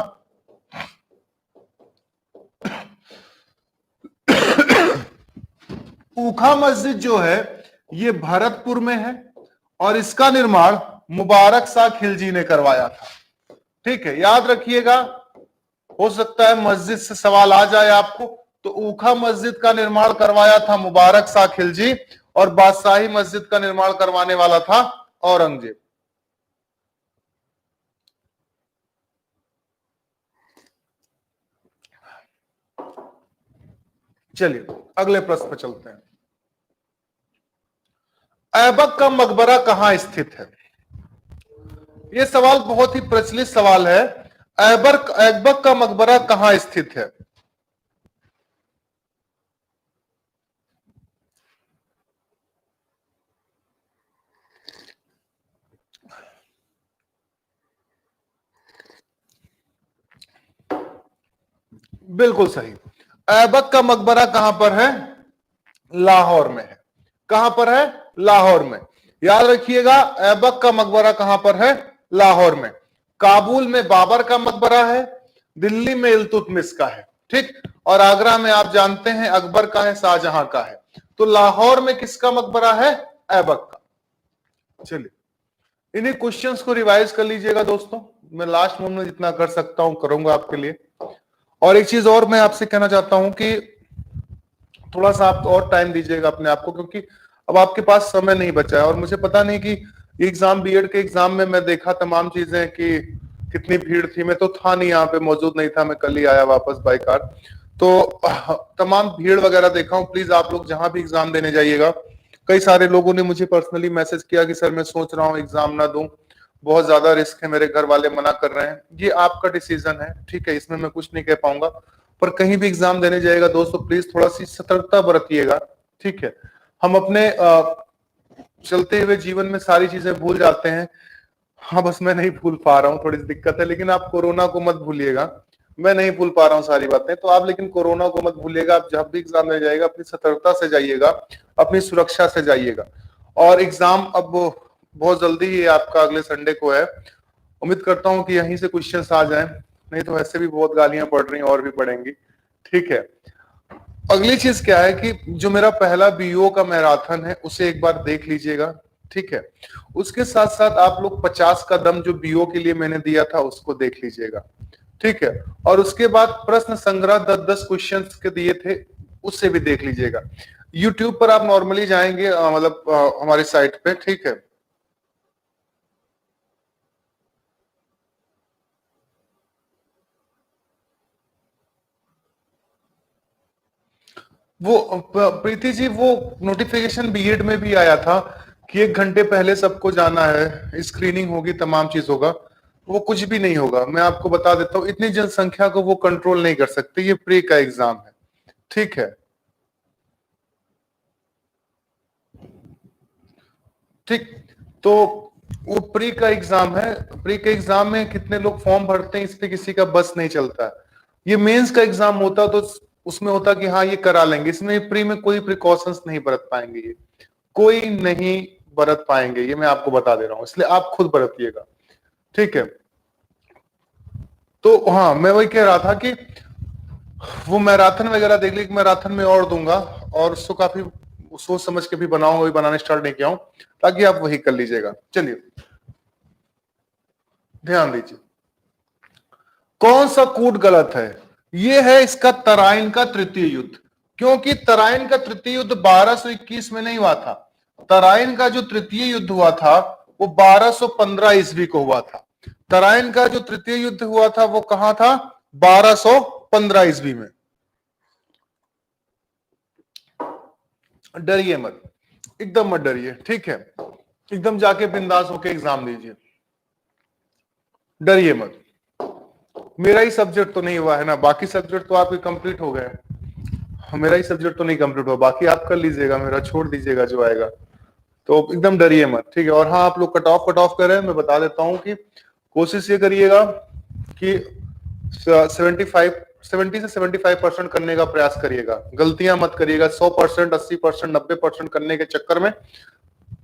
ऊखा मस्जिद जो है ये भरतपुर में है, और इसका निर्माण मुबारक शाह खिलजी ने करवाया था। ठीक है, याद रखिएगा, हो सकता है मस्जिद से सवाल आ जाए आपको। तो ऊखा मस्जिद का निर्माण करवाया था मुबारक शाह खिलजी, और बादशाही मस्जिद का निर्माण करवाने वाला था औरंगजेब। चलिए अगले प्रश्न पर चलते हैं। ऐबक का मकबरा कहां स्थित है? यह सवाल बहुत ही प्रचलित सवाल है। ऐबक का मकबरा कहां स्थित है? बिल्कुल सही। ऐबक का मकबरा कहां पर है? लाहौर में है। कहां पर है? लाहौर में। याद रखिएगा, ऐबक का मकबरा कहां पर है? लाहौर में। काबुल में बाबर का मकबरा है, दिल्ली में इल्तुतमिश का है। ठीक, और आगरा में आप जानते हैं अकबर का है, शाहजहां का है। तो लाहौर में किसका मकबरा है? ऐबक का। चलिए इन्हीं क्वेश्चंस को रिवाइज कर लीजिएगा दोस्तों। मैं लास्ट मोमेंट में जितना कर सकता हूं करूंगा आपके लिए। और एक चीज और मैं आपसे कहना चाहता हूं कि थोड़ा सा आप और टाइम दीजिएगा अपने आप को, क्योंकि अब आपके पास समय नहीं बचा है। और मुझे पता नहीं कि एग्जाम, बीएड के एग्जाम में मैं देखा तमाम चीजें कि कितनी भीड़ थी। मैं तो था नहीं, यहाँ पे मौजूद नहीं था, मैं कल ही आया वापस बाय कार। तो तमाम भीड़ वगैरह देखा हूँ। प्लीज आप लोग जहां भी एग्जाम देने जाइएगा, कई सारे लोगों ने मुझे पर्सनली मैसेज किया कि सर मैं सोच रहा हूँ एग्जाम ना दूं, बहुत ज्यादा रिस्क है, मेरे घर वाले मना कर रहे हैं। ये आपका डिसीजन है, ठीक है, इसमें मैं कुछ नहीं कह पाऊंगा। पर कहीं भी एग्जाम देने जाएगा दोस्तों, प्लीज थोड़ा सी सतर्कता बरतिएगा, ठीक है। हम अपने चलते हुए जीवन में सारी चीजें भूल जाते हैं। हाँ, बस मैं नहीं भूल पा रहा हूँ, थोड़ी सी दिक्कत है, लेकिन आप कोरोना को मत भूलिएगा। मैं नहीं भूल पा रहा हूँ सारी बातें, तो आप लेकिन कोरोना को मत भूलिएगा। आप जब भी एग्जाम में जाइएगा अपनी सतर्कता से जाइएगा, अपनी सुरक्षा से जाइएगा। और एग्जाम अब बहुत जल्दी ही आपका अगले संडे को है। उम्मीद करता हूँ कि यहीं से क्वेश्चंस आ जाएं, नहीं तो ऐसे भी बहुत गालियां पड़ रही हैं और भी पड़ेंगी, ठीक है। अगली चीज क्या है कि जो मेरा पहला बीओ का मैराथन है उसे एक बार देख लीजिएगा, ठीक है। उसके साथ साथ आप लोग 50 का दम जो बीओ के लिए मैंने दिया था उसको देख लीजिएगा, ठीक है। और उसके बाद प्रश्न संग्रह 10-10 क्वेश्चंस के दिए थे, उससे भी देख लीजिएगा। यूट्यूब पर आप नॉर्मली जाएंगे मतलब हमारी साइट पे, ठीक है। वो प्रीति जी, वो नोटिफिकेशन बीएड में भी आया था कि 1 घंटे पहले सबको जाना है, स्क्रीनिंग होगी, तमाम चीज होगा। वो कुछ भी नहीं होगा, मैं आपको बता देता हूँ। इतनी जनसंख्या को वो कंट्रोल नहीं कर सकते, ये प्री का एग्जाम है, ठीक है। ठीक, तो वो प्री का एग्जाम है। प्री के एग्जाम में कितने लोग फॉर्म भरते हैं इस पे किसी का बस नहीं चलता। ये मेंस का एग्जाम होता तो उसमें होता कि हाँ ये करा लेंगे। इसमें प्री में कोई प्रिकॉशंस नहीं बरत पाएंगे, ये कोई नहीं बरत पाएंगे, ये मैं आपको बता दे रहा हूं, इसलिए आप खुद बरतिएगा, ठीक है। तो हाँ, मैं वही कह रहा था कि वो मैराथन वगैरह देख ली, मैराथन में और दूंगा, और उसको काफी सोच समझ के भी बनाऊंगा, भी बनाने स्टार्ट नहीं किया हूं, ताकि आप वही कर लीजिएगा। चलिए ध्यान दीजिए, कौन सा कूट गलत है। ये है इसका तराइन का तृतीय युद्ध, क्योंकि तराइन का तृतीय युद्ध 1221 में नहीं हुआ था। तराइन का जो तृतीय युद्ध हुआ था वो 1215 ईस्वी को हुआ था। तराइन का जो तृतीय युद्ध हुआ था वो कहां था, 1215 ईस्वी में। डरिए मत, एकदम मत डरिए, ठीक है। एकदम जाके बिंदास होके एग्जाम दीजिए, डरिए मत। मेरा ही सब्जेक्ट तो नहीं हुआ है ना, बाकी सब्जेक्ट तो आपके कंप्लीट हो गए। मेरा ही सब्जेक्ट तो नहीं कंप्लीट हुआ, बाकी आप कर लीजिएगा, मेरा छोड़ दीजिएगा जो आएगा। तो एकदम डरिए मत, ठीक है। और हाँ, आप लोग कट ऑफ कर रहे हैं, मैं बता देता हूं कि कोशिश ये करिएगा कि 70 से 75% करने का प्रयास करिएगा। गलतियां मत करिएगा। 100%, 80%, 90% करने के चक्कर में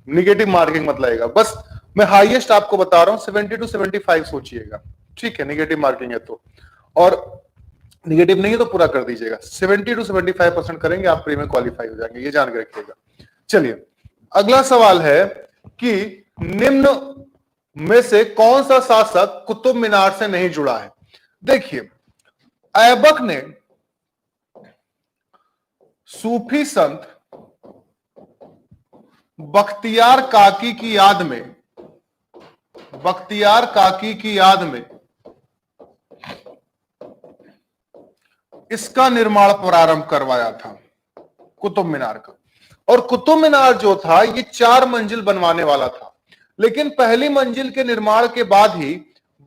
निगेटिव मार्किंग मत लाएगा। बस मैं हाईएस्ट आपको बता रहा हूँ, 70 to 75 सोचिएगा, ठीक है। निगेटिव मार्किंग है तो, और निगेटिव नहीं है तो पूरा कर दीजिएगा। 70 to 75% करेंगे, आप प्री में क्वालिफाई हो जाएंगे, ये जान के रखिएगा। चलिए, अगला सवाल है कि निम्न में से कौन सा शासक कुतुब मीनार से नहीं जुड़ा है। देखिए, ऐबक ने सूफी संत बख्तियार काकी की याद में, बख्तियार काकी की याद में इसका निर्माण प्रारंभ करवाया था, कुतुब मीनार का। और कुतुब मीनार जो था ये 4 मंजिल बनवाने वाला था, लेकिन पहली मंजिल के निर्माण के बाद ही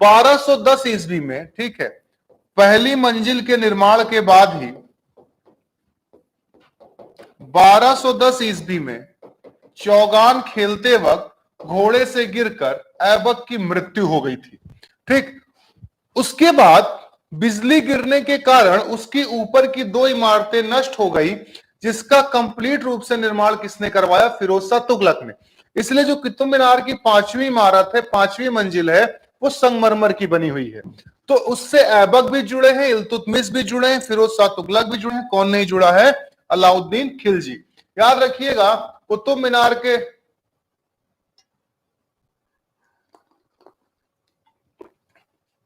1210 ईस्वी में, ठीक है, पहली मंजिल के निर्माण के बाद ही 1210 ईस्वी में चौगान खेलते वक्त घोड़े से गिरकर ऐबक की मृत्यु हो गई थी, ठीक। उसके बाद बिजली गिरने के कारण उसकी ऊपर की 2 इमारतें नष्ट हो गई, जिसका कंप्लीट रूप से निर्माण किसने करवाया, फिरोज शाह तुगलक ने। इसलिए जो कुतुब मीनार की 5वीं इमारत है, 5वीं मंजिल है, वो संगमरमर की बनी हुई है। तो उससे ऐबक भी जुड़े हैं, इल्तुतमिश भी जुड़े हैं, फिरोज शाह तुगलक भी जुड़े हैं। कौन नहीं जुड़ा है, अलाउद्दीन खिलजी। याद रखिएगा, कुतुब मीनार के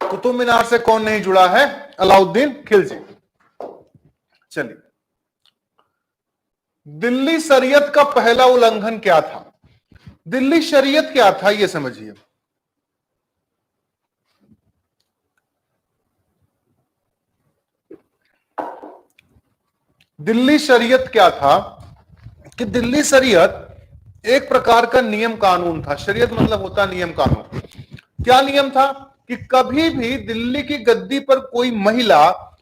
कुतुब मीनार से कौन नहीं जुड़ा है, अलाउद्दीन खिलजी। चलिए, दिल्ली शरीयत का पहला उल्लंघन क्या था। दिल्ली शरीयत क्या था, यह समझिए। दिल्ली शरीयत क्या था कि दिल्ली शरीयत एक प्रकार का नियम कानून था। शरीयत मतलब होता नियम कानून। क्या नियम था कि कभी भी दिल्ली की गद्दी पर कोई महिला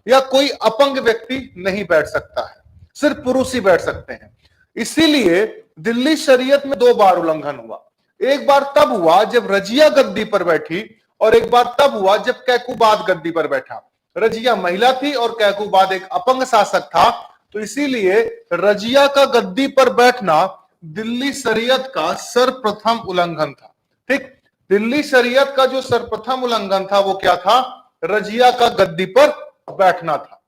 या कोई अपंग व्यक्ति नहीं बैठ सकता है, सिर्फ पुरुष ही बैठ सकते हैं। इसीलिए दिल्ली शरीयत में 2 बार उल्लंघन हुआ। एक बार तब हुआ जब रजिया गद्दी पर बैठी, और एक बार तब हुआ जब कैकुबाद गद्दी पर बैठा। रजिया महिला थी और कैकुबाद एक अपंग शासक था, तो इसीलिए रजिया का गद्दी पर बैठना दिल्ली शरीयत का सर्वप्रथम उल्लंघन था। ठीक, दिल्ली शरीयत का जो सर्वप्रथम उल्लंघन था वो क्या था? रजिया का गद्दी पर बैठना था।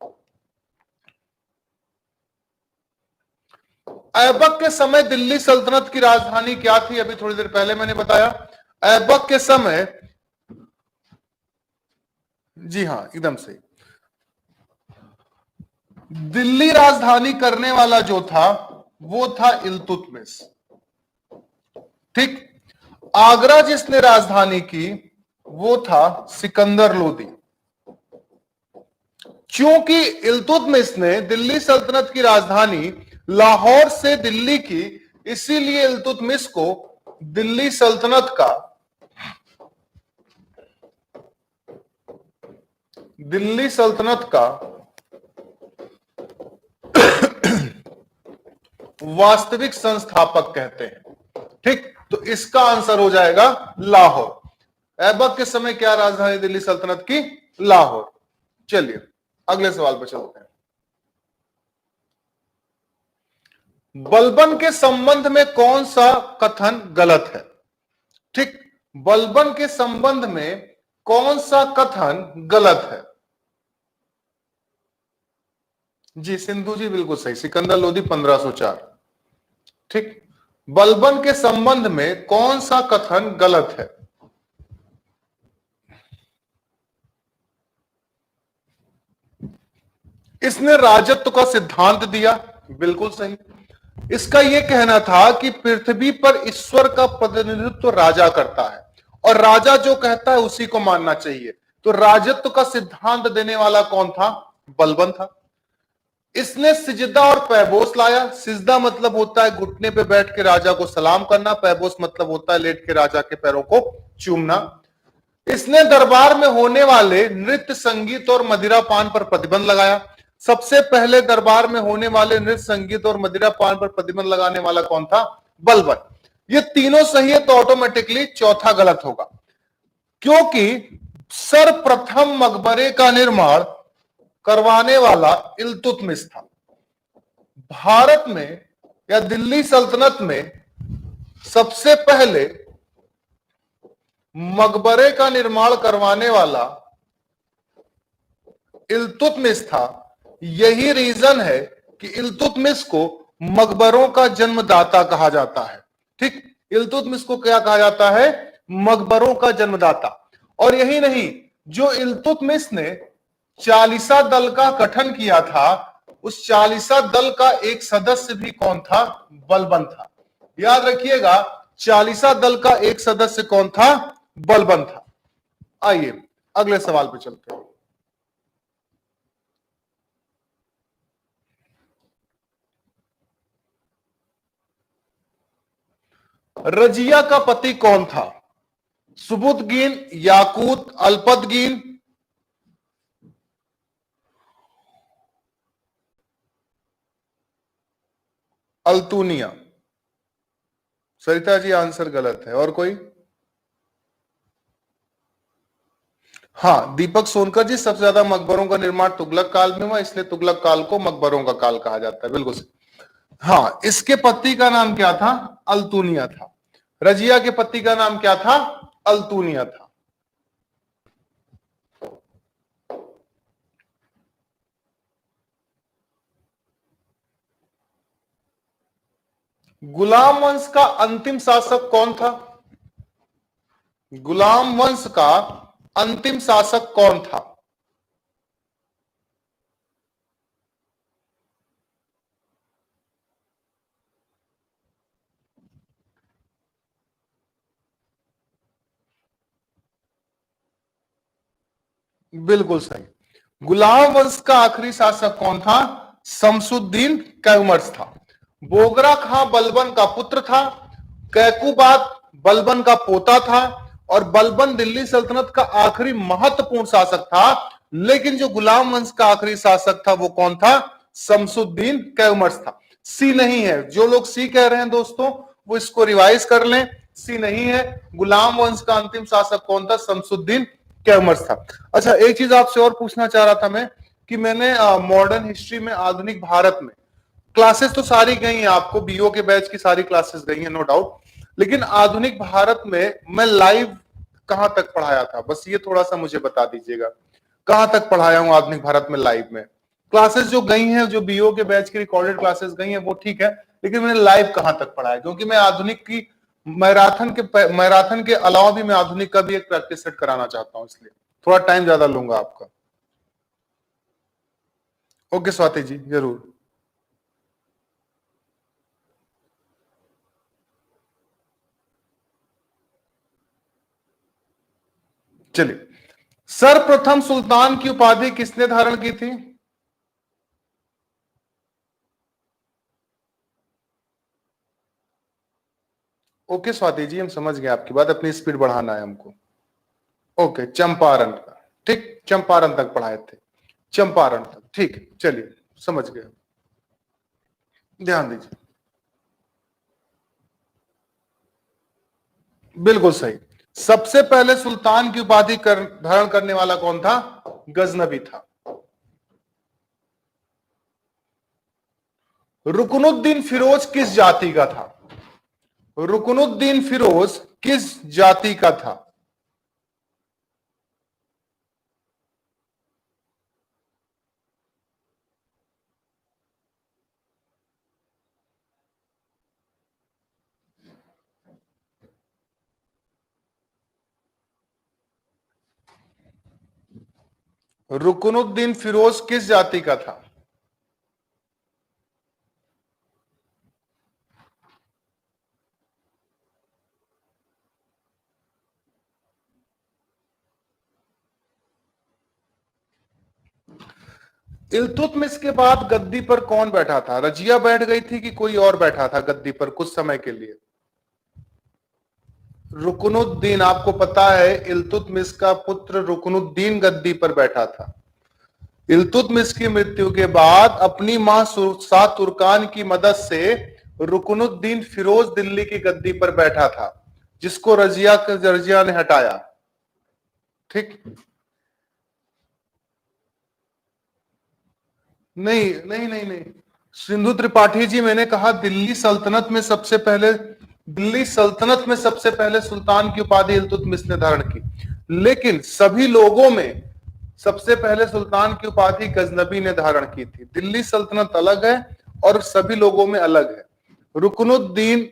ऐबक के समय दिल्ली सल्तनत की राजधानी क्या थी? अभी थोड़ी देर पहले मैंने बताया। ऐबक के समय, जी हां एकदम सही, दिल्ली राजधानी करने वाला जो था वो था इल्तुतमिश। ठीक, आगरा जिसने राजधानी की वो था सिकंदर लोदी। क्योंकि इल्तुतमिश ने दिल्ली सल्तनत की राजधानी लाहौर से दिल्ली की, इसीलिए इल्तुतमिश को दिल्ली सल्तनत का वास्तविक संस्थापक कहते हैं। ठीक, तो इसका आंसर हो जाएगा लाहौर। ऐबक के समय क्या राजधानी दिल्ली सल्तनत की? लाहौर। चलिए अगले सवाल पर चलते हैं। बलबन के संबंध में कौन सा कथन गलत है? ठीक, बलबन के संबंध में कौन सा कथन गलत है? जी सिंधु जी बिल्कुल सही, सिकंदर लोदी 1504। ठीक, बलबन के संबंध में कौन सा कथन गलत है? इसने राजत्व का सिद्धांत दिया, बिल्कुल सही। इसका यह कहना था कि पृथ्वी पर ईश्वर का प्रतिनिधित्व राजा करता है और राजा जो कहता है उसी को मानना चाहिए। तो राजत्व का सिद्धांत देने वाला कौन था? बलबन था। इसने सिजदा और पैबोस लाया। सिजदा मतलब होता है घुटने पे बैठ के राजा को सलाम करना, पैबोस मतलब होता है लेट के राजा के पैरों को चूमना। इसने दरबार में होने वाले नृत्य, संगीत और मदिरा पान पर प्रतिबंध लगाया। सबसे पहले दरबार में होने वाले नृत्य, संगीत और मदिरा पान पर प्रतिबंध लगाने वाला कौन था? बलबन। ये तीनों सही है तो ऑटोमेटिकली चौथा गलत होगा, क्योंकि सर्वप्रथम मकबरे का निर्माण करवाने वाला इल्तुतमिश था। भारत में या दिल्ली सल्तनत में सबसे पहले मकबरे का निर्माण करवाने वाला इल्तुतमिश था। यही रीजन है कि इल्तुतमिश को मकबरों का जन्मदाता कहा जाता है। ठीक, इल्तुतमिश को क्या कहा जाता है? मकबरों का जन्मदाता। और यही नहीं, जो इल्तुतमिश ने चालीसा दल का गठन किया था, उस चालीसा दल का एक सदस्य भी कौन था? बलबन था। याद रखिएगा, चालीसा दल का एक सदस्य कौन था? बलबन था। आइए अगले सवाल पे चलते हैं। रजिया का पति कौन था? सुबुतगीन, याकूत, अल्पतगीन? अल्तुनिया। सरिता जी आंसर गलत है। और कोई? हाँ, दीपक सोनकर जी, सबसे ज्यादा मकबरों का निर्माण तुगलक काल में हुआ, इसलिए तुगलक काल को मकबरों का काल कहा जाता है। बिल्कुल सही। हाँ, इसके पति का नाम क्या था? अल्तुनिया था। रजिया के पति का नाम क्या था? अल्तुनिया था। गुलाम वंश का अंतिम शासक कौन था? गुलाम वंश का अंतिम शासक कौन था? बिल्कुल सही। गुलाम वंश का आखिरी शासक कौन था? शमसुद्दीन कैमर्स था। बोगरा खां बलबन का पुत्र था। कैकुबाद बलबन का पोता था। और बलबन दिल्ली सल्तनत का आखिरी महत्वपूर्ण शासक था। लेकिन जो गुलाम वंश का आखिरी शासक था वो कौन था? शमसुद्दीन कैमर्स था। सी नहीं है। जो लोग सी कह रहे हैं दोस्तों वो इसको रिवाइज कर लें। सी नहीं है। गुलाम वंश का अंतिम शासक कौन था? शमसुद्दीन कैमर्स था। अच्छा, एक चीज आपसे और पूछना चाह रहा था मैं कि मैंने मॉडर्न हिस्ट्री में, आधुनिक भारत में क्लासेस तो सारी गई हैं, आपको बीओ के बैच की सारी क्लासेस गई हैं नो डाउट, लेकिन आधुनिक भारत में मैं लाइव कहां तक पढ़ाया था, बस ये थोड़ा सा मुझे बता दीजिएगा। कहां तक पढ़ाया हूं आधुनिक भारत में लाइव में? क्लासेस जो गई हैं, जो बीओ के बैच की रिकॉर्डेड क्लासेस गई हैं वो ठीक है, लेकिन मैंने लाइव कहां तक पढ़ाया? क्योंकि मैं आधुनिक की मैराथन के अलावा भी मैं आधुनिक का भी एक प्रैक्टिस सेट कराना चाहता हूं, इसलिए थोड़ा टाइम ज्यादा लूंगा आपका। ओके स्वाति जी, जरूर। चलिए, सर्वप्रथम सुल्तान की उपाधि किसने धारण की थी? ओके स्वाति जी, हम समझ गए आपकी बात, अपनी स्पीड बढ़ाना है हमको। ओके, चंपारण का, ठीक, चंपारण तक पढ़ाए थे, चंपारण तक, ठीक, चलिए समझ गए। ध्यान दीजिए, बिल्कुल सही। सबसे पहले सुल्तान की उपाधि धारण करने वाला कौन था? गजनबी था। रुकनुद्दीन फिरोज किस जाति का था? रुकनुद्दीन फिरोज किस जाति का था? रुकनुद्दीन फिरोज किस जाति का था? इल्तुतमिश के बाद गद्दी पर कौन बैठा था? रजिया बैठ गई थी कि कोई और बैठा था गद्दी पर कुछ समय के लिए? रुकनुद्दीन, आपको पता है इल्तुतमिश का पुत्र रुकनुद्दीन गद्दी पर बैठा था। इल्तुतमिश की मृत्यु के बाद अपनी मां शाह तुर्कान की मदद से रुकनुद्दीन फिरोज दिल्ली की गद्दी पर बैठा था, जिसको रजिया ने हटाया। ठीक, नहीं नहीं नहीं नहीं, सिंधु त्रिपाठी जी, मैंने कहा दिल्ली सल्तनत में सबसे पहले सुल्तान की उपाधि इल्तुतमिश ने धारण की, लेकिन सभी लोगों में सबसे पहले सुल्तान की उपाधि गजनबी ने धारण की थी। दिल्ली सल्तनत अलग है और सभी लोगों में अलग है। रुकनुद्दीन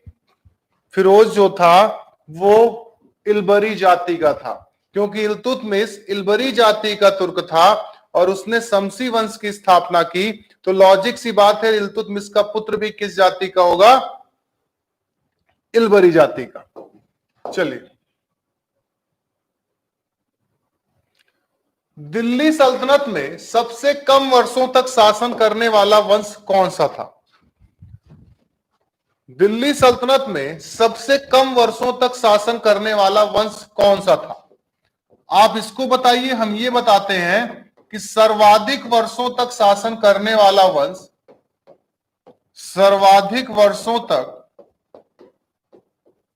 फिरोज जो था वो इलबरी जाति का था, क्योंकि इल्तुतमिश इलबरी जाति का तुर्क था और उसने शमसी वंश की स्थापना की, तो लॉजिक सी बात है इल्तुतमिश का पुत्र भी किस जाति का होगा? इलबरी जाति का। चलिए, दिल्ली सल्तनत में सबसे कम वर्षों तक शासन करने वाला वंश कौन सा था? दिल्ली सल्तनत में सबसे कम वर्षों तक शासन करने वाला वंश कौन सा था? आप इसको बताइए, हम ये बताते हैं कि सर्वाधिक वर्षों तक शासन करने वाला वंश, सर्वाधिक वर्षों तक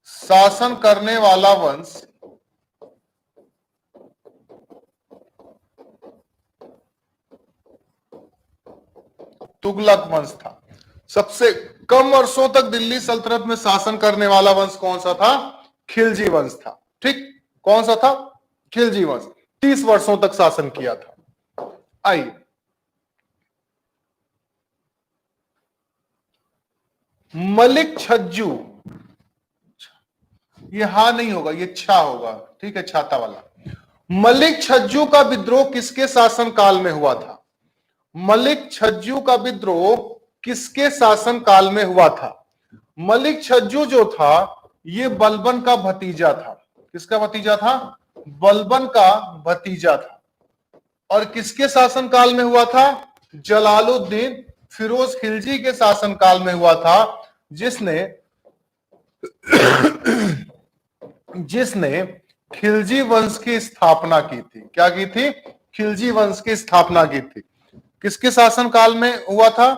शासन करने वाला वंश तुगलक वंश था। सबसे कम वर्षों तक दिल्ली सल्तनत में शासन करने वाला वंश कौन सा था? खिलजी वंश था। ठीक, कौन सा था? खिलजी वंश। 30 वर्षों तक शासन किया था। आइए, मलिक छज्जू, ये हा नहीं होगा, ये छा होगा, ठीक है, छाता वाला। मलिक छज्जू का विद्रोह किसके शासन काल में हुआ था? मलिक छज्जू का विद्रोह किसके शासन काल में हुआ था? मलिक छज्जू जो था ये बलबन का भतीजा था। किसका भतीजा था? बलबन का भतीजा था। और किसके शासन काल में हुआ था? जलालुद्दीन फिरोज खिलजी के शासनकाल में हुआ था, जिसने जिसने खिलजी वंश की स्थापना की थी। क्या की थी? खिलजी वंश की स्थापना की थी। किसके शासनकाल में हुआ था?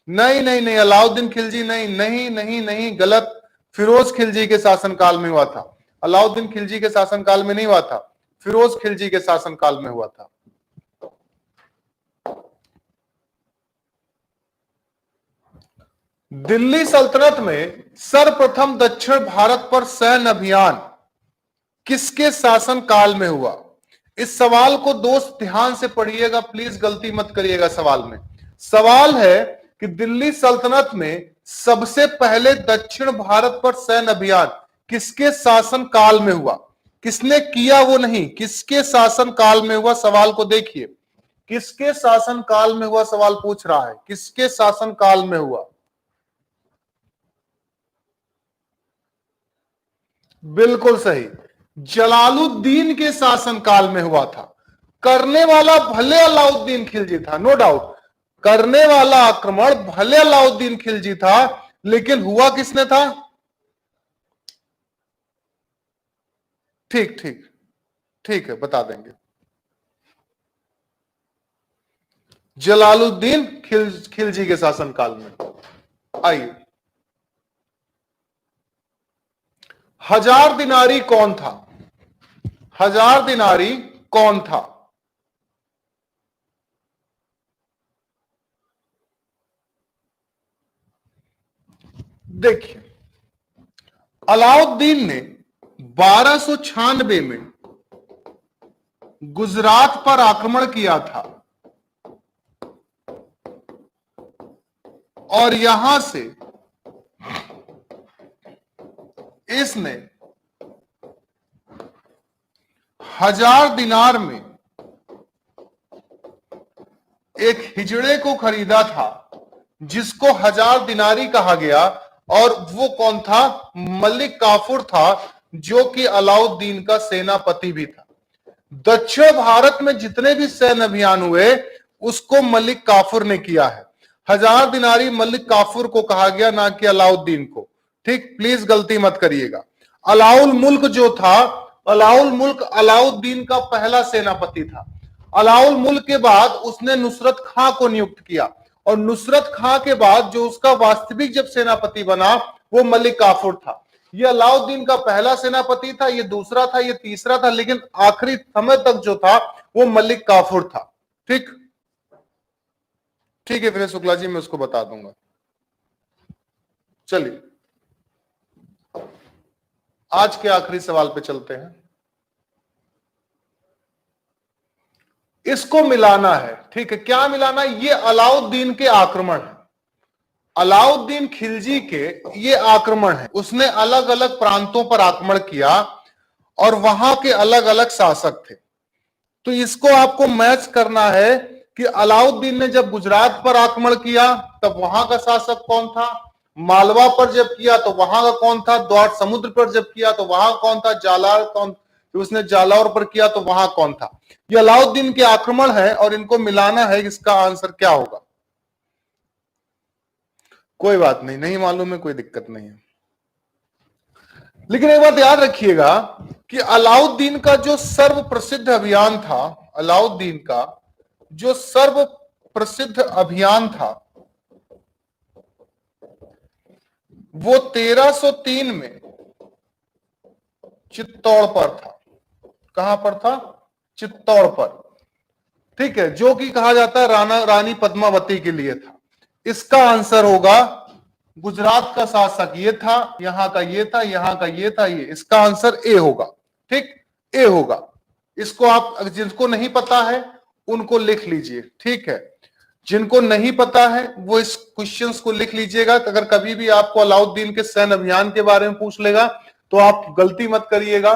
नहीं नहीं नहीं, अलाउद्दीन खिलजी नहीं नहीं नहीं नहीं, गलत। फिरोज खिलजी के शासनकाल में हुआ था। अलाउद्दीन खिलजी के शासनकाल में नहीं हुआ था, फिरोज खिलजी के शासनकाल में हुआ था। दिल्ली सल्तनत में सर्वप्रथम दक्षिण भारत पर सैन्य अभियान किसके शासन काल में हुआ? इस सवाल को दोस्त ध्यान से पढ़िएगा, प्लीज गलती मत करिएगा सवाल में। सवाल है कि दिल्ली सल्तनत में सबसे पहले दक्षिण भारत पर सैन्य अभियान किसके शासन काल में हुआ? किसने किया वो नहीं, किसके शासन काल में हुआ। सवाल को देखिए, किसके शासन काल में हुआ सवाल पूछ रहा है, किसके शासन काल में हुआ। बिल्कुल सही, जलालुद्दीन के शासनकाल में हुआ था। करने वाला भले अलाउद्दीन खिलजी था, नो डाउट, करने वाला आक्रमण भले अलाउद्दीन खिलजी था, लेकिन हुआ किसने था? ठीक ठीक ठीक है, बता देंगे। जलालुद्दीन खिलजी के शासनकाल में। आइए, हजार दिनारी कौन था? हजार दिनारी कौन था? देखिए, अलाउद्दीन ने 1296 में गुजरात पर आक्रमण किया था और यहां से इसने 1000 दिनार में एक हिजड़े को खरीदा था, जिसको 1000 दिनारी कहा गया, और वो कौन था? मलिक काफूर था, जो कि अलाउद्दीन का सेनापति भी था। दक्षिण भारत में जितने भी सैन्य अभियान हुए, उसको मलिक काफूर ने किया है। 1000 दिनारी मलिक काफूर को कहा गया, ना कि अलाउद्दीन को। ठीक, प्लीज गलती मत करिएगा। अलाउल मुल्क जो था, अलाउल मुल्क अलाउद्दीन का पहला सेनापति था। अलाउल मुल्क के बाद उसने नुसरत खां को नियुक्त किया, और नुसरत खां के बाद जो उसका वास्तविक जब सेनापति बना, वो मलिक काफूर था। ये अलाउद्दीन का पहला सेनापति था, ये दूसरा था, ये तीसरा था, लेकिन आखिरी समय तक जो था वो मलिक काफूर था। ठीक ठीक है, फिर शुक्ला जी मैं उसको बता दूंगा। चलिए, आज के आखिरी सवाल पे चलते हैं। इसको मिलाना है, ठीक है। क्या मिलाना? ये अलाउद्दीन के आक्रमण है, अलाउद्दीन खिलजी के ये आक्रमण है। उसने अलग अलग प्रांतों पर आक्रमण किया और वहां के अलग अलग शासक थे। तो इसको आपको मैच करना है कि अलाउद्दीन ने जब गुजरात पर आक्रमण किया तब वहां का शासक कौन था, मालवा पर जब किया तो वहां का कौन था, द्वार समुद्र पर जब किया तो वहां कौन था, जालार कौन, उसने जालौर पर किया तो वहां कौन था। ये अलाउद्दीन के आक्रमण है और इनको मिलाना है। इसका आंसर क्या होगा? कोई बात नहीं, नहीं मालूम है, कोई दिक्कत नहीं है, लेकिन एक बात याद रखिएगा कि अलाउद्दीन का जो सर्व प्रसिद्ध अभियान था, अलाउद्दीन का जो सर्व प्रसिद्ध अभियान था, वो 1303 में चित्तौड़ पर था। कहां पर था? चित्तौड़ पर। ठीक है, जो कि कहा जाता है रानी पद्मावती के लिए था। इसका आंसर होगा, गुजरात का शासक ये था, यहां का ये था, यहां का ये था, ये। इसका आंसर ए होगा। ठीक, ए होगा। इसको आप, जिनको नहीं पता है उनको लिख लीजिए। ठीक है, जिनको नहीं पता है वो इस क्वेश्चंस को लिख लीजिएगा। अगर कभी भी आपको अलाउद्दीन के सैन्य अभियान के बारे में पूछ लेगा तो आप गलती मत करिएगा।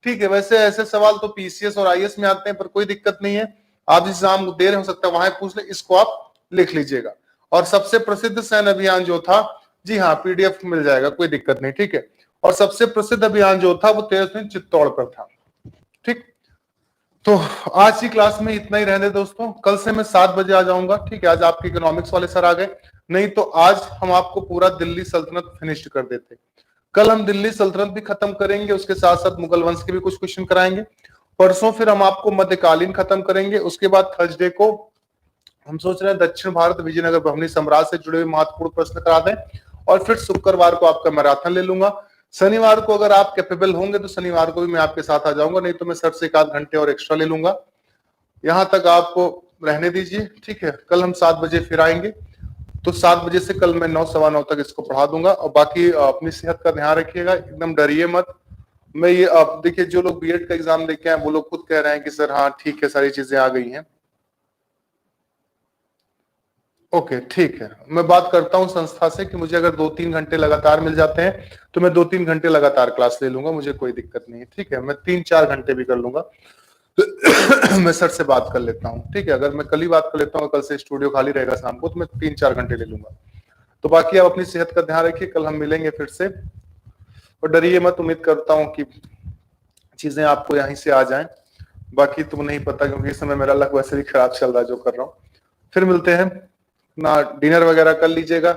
ठीक है, वैसे ऐसे सवाल तो पीसीएस और आईएएस में आते हैं, पर कोई दिक्कत नहीं है। आप जिस एग्जाम दे रहे हो सकता है वहां पूछ ले, इसको आप लिख लीजिएगा। और सबसे प्रसिद्ध सैन्य अभियान जो था, जी हाँ, पीडीएफ मिल जाएगा, कोई दिक्कत नहीं। ठीक है, और सबसे प्रसिद्ध अभियान जो था वो 13 चित्तौड़ पर था। ठीक, तो आज की क्लास में इतना ही रहने दोस्तों, कल से मैं 7 बजे आ जाऊंगा। ठीक है, आज आपके इकोनॉमिक्स वाले सर आ गए, नहीं तो आज हम आपको पूरा दिल्ली सल्तनत फिनिश कर देते। कल हम दिल्ली सल्तनत भी खत्म करेंगे, उसके साथ साथ मुगल वंश के भी कुछ क्वेश्चन कराएंगे। परसों फिर हम आपको मध्यकालीन खत्म करेंगे। उसके बाद थर्सडे को हम सोच रहे हैं दक्षिण भारत विजयनगर बहमनी साम्राज्य से जुड़े हुए महत्वपूर्ण प्रश्न करा दें, और फिर शुक्रवार को आपका मैराथन ले लूंगा। शनिवार को अगर आप कैपेबल होंगे तो शनिवार को भी मैं आपके साथ आ जाऊंगा, नहीं तो मैं सर से 1 आध घंटे और एक्स्ट्रा ले लूंगा। यहां तक आपको रहने दीजिए। ठीक है, कल हम 7 बजे फिर आएंगे, तो 7 बजे से कल मैं 9 सवा 9 तक इसको पढ़ा दूंगा। और बाकी अपनी सेहत का ध्यान रखिएगा, एकदम डरिए मत। मैं ये आप देखिए, जो लोग बीएड का एग्जाम देके आए वो लोग खुद कह रहे हैं कि सर हाँ ठीक है, सारी चीजें आ गई हैं। ओके ठीक है, मैं बात करता हूँ संस्था से कि मुझे अगर 2-3 घंटे लगातार मिल जाते हैं तो मैं 2-3 घंटे लगातार क्लास ले लूंगा, मुझे कोई दिक्कत नहीं है। ठीक है, मैं 3-4 घंटे भी कर लूंगा। तो मैं सर से बात कर लेता हूँ। ठीक है, अगर मैं कल ही बात कर लेता हूँ, कल से स्टूडियो खाली रहेगा शाम को, तो मैं 3-4 घंटे ले लूंगा। तो बाकी आप अपनी सेहत का ध्यान रखिए, कल हम मिलेंगे फिर से, और डरिए मत। उम्मीद करता हूँ कि चीजें आपको यहीं से आ जाएं। बाकी तो नहीं पता, क्योंकि इस समय मेरा लक वैसे भी खराब चल रहा है जो कर रहा हूँ। फिर मिलते हैं ना, डिनर वगैरह कर लीजिएगा,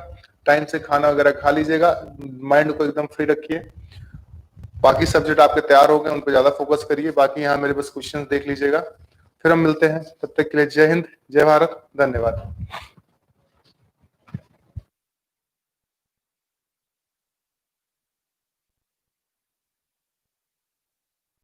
टाइम से खाना वगैरह खा लीजिएगा, माइंड को एकदम फ्री रखिए। बाकी सब्जेक्ट आपके तैयार हो गए, उन पर ज्यादा फोकस करिए। बाकी यहाँ मेरे बस क्वेश्चन देख लीजिएगा। फिर हम मिलते हैं, तब तक के लिए जय हिंद, जय भारत, धन्यवाद।